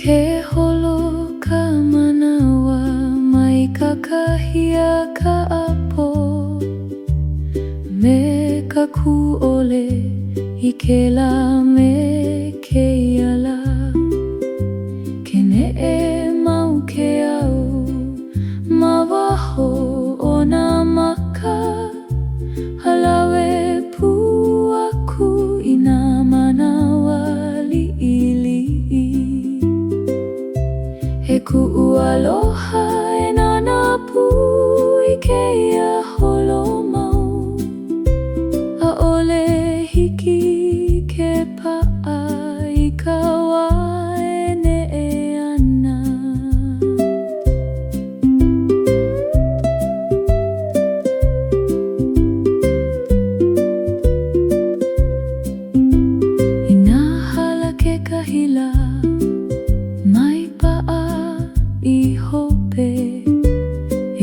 Ke holo ka manawa mai ka kahia ka apo me ka ku'ole i ke la me ke iala ke ne'e mau ke au ma waho o nā maka halawe pu aku i nā manawa li'ili'i he ku'u aloha e nanapu i keia holo mau a ole hiki ke pa'a i ka wā e ne'e ana. I nā hala ke kahila mai pa'a i hope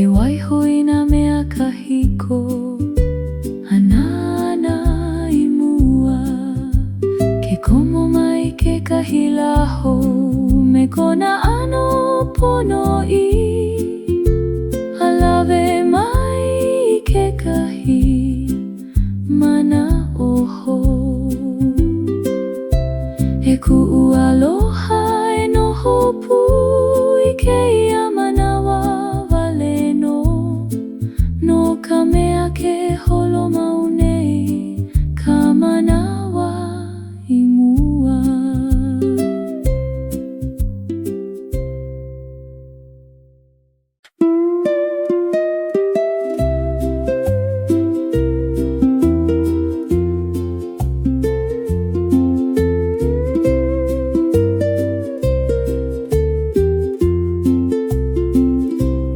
e waiho i nā mea kahiko hanana i mua ke komo mai ke kahila hou me kona ano pono i halawe mai i ke kahi mana oho he ku'u aloha e noho pu i keia manawa wale no ka mea ke holo mau nei ka manawa i mua.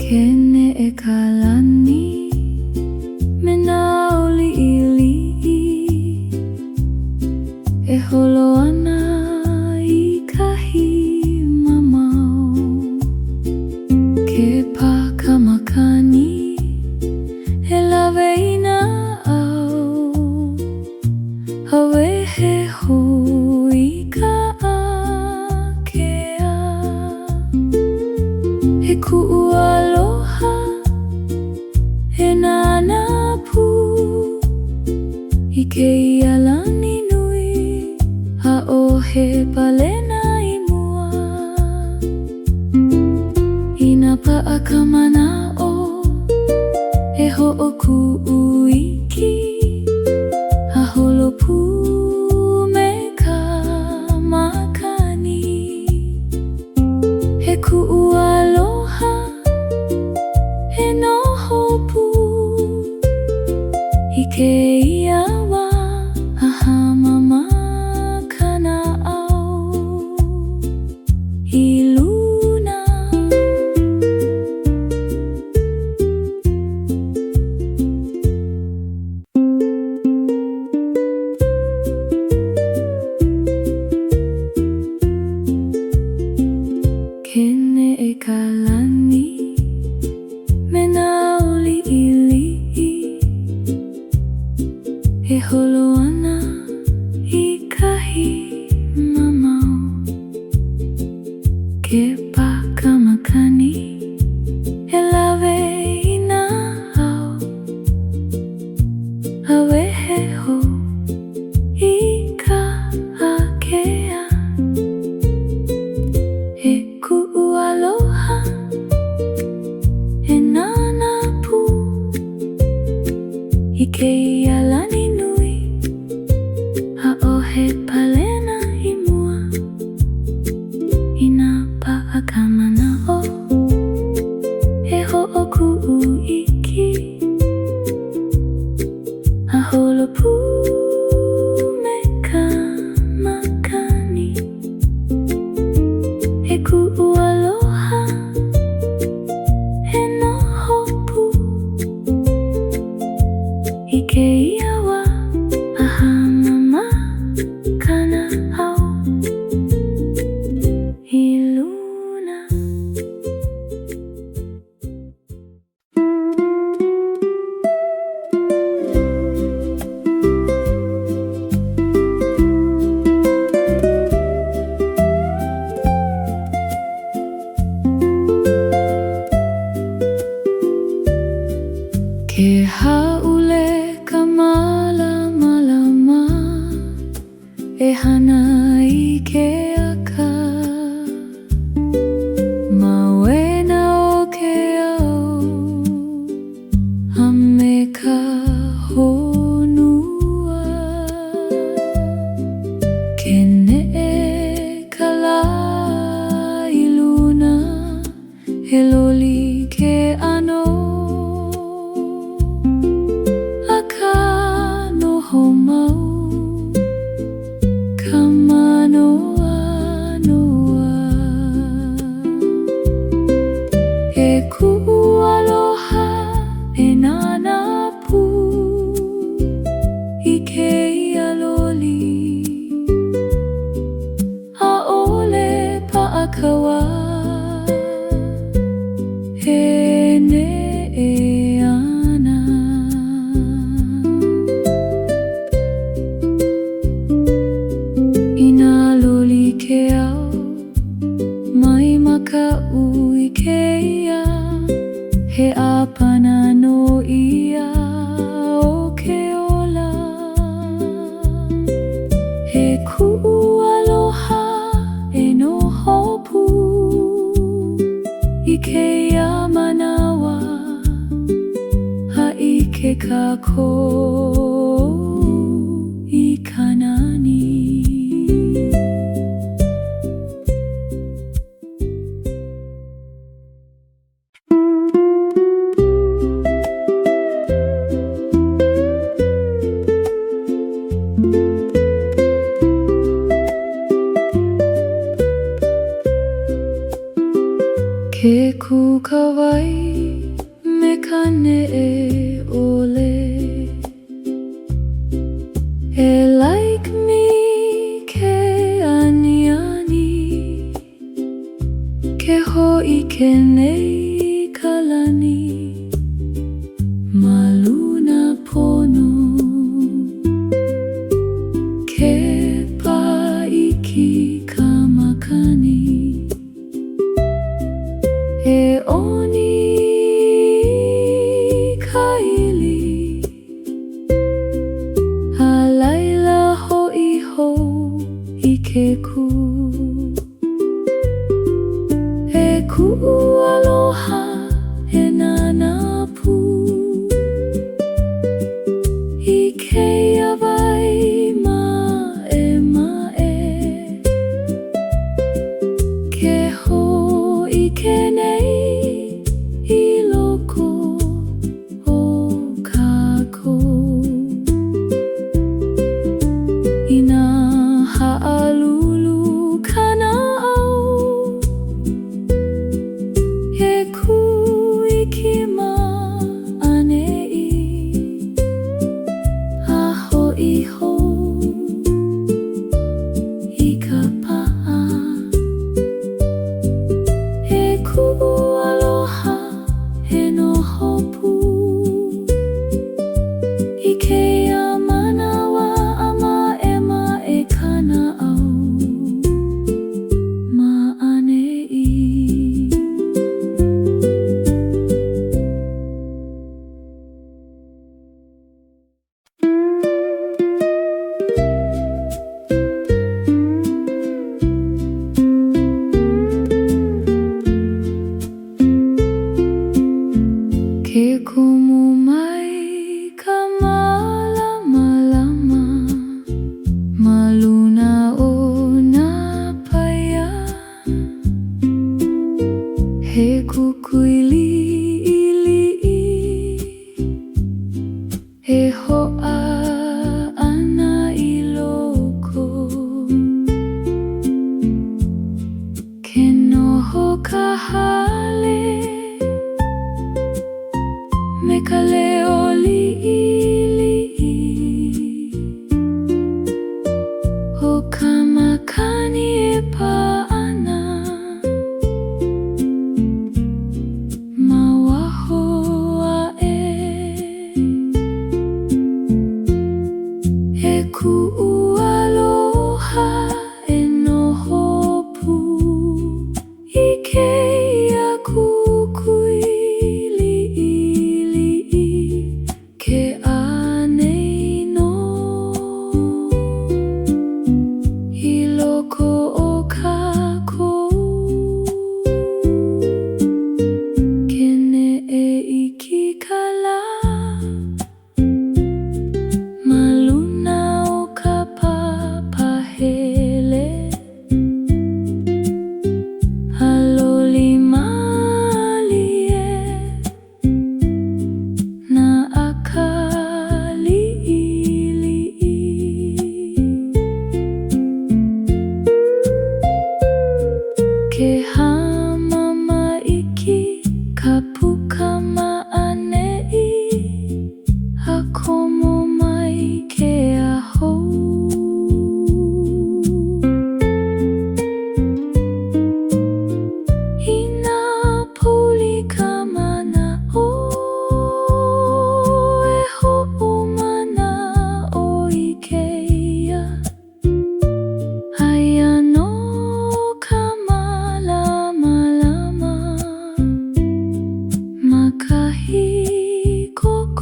Ke ne'e ka lani me nā li'ili'i e holo ana i kahi mamao ke pā ka makani he lawe i nā au hawehe hou i ka ākea he ku'u aloha he nanapu i keia lani nui a o he palena i mua i nā pa'a ka mana'o e ho'oku'u iki a holo pu me ka makani he ku'u aloha he noho pu i keia wā aha mama kana au he palena imua ina paakamana o he ho'oku uiki aholopu meka makani he ku'ualoha he no hopu ike iawa aha mama kana au iluna ke haule kamalamalamaa e hana i ke aka mawena o ke au a me ka honua ke ne'e ka la i luna he loli ke ano aka noho mau e ku'ualoha e nanapu i keia loli a'ole pa'akawa he ne'e ana ina loli ke au mai maka'u i keia he apana no ia o ke ola he ku'ualoha e no hopu i keia manawa ha'i ke kako i kanani ke kukawai me ka ne'e ole e like me ke aniani ke ho'i ke nei kalani maluna pono ke paiki ka makani e oni kaili a laila ho'i hou i ke ku e ku'ualoha e nanapu i keia wai ma'e ke ho'i ke nei i loko o kako ina ha'alulu kana au e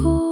wako.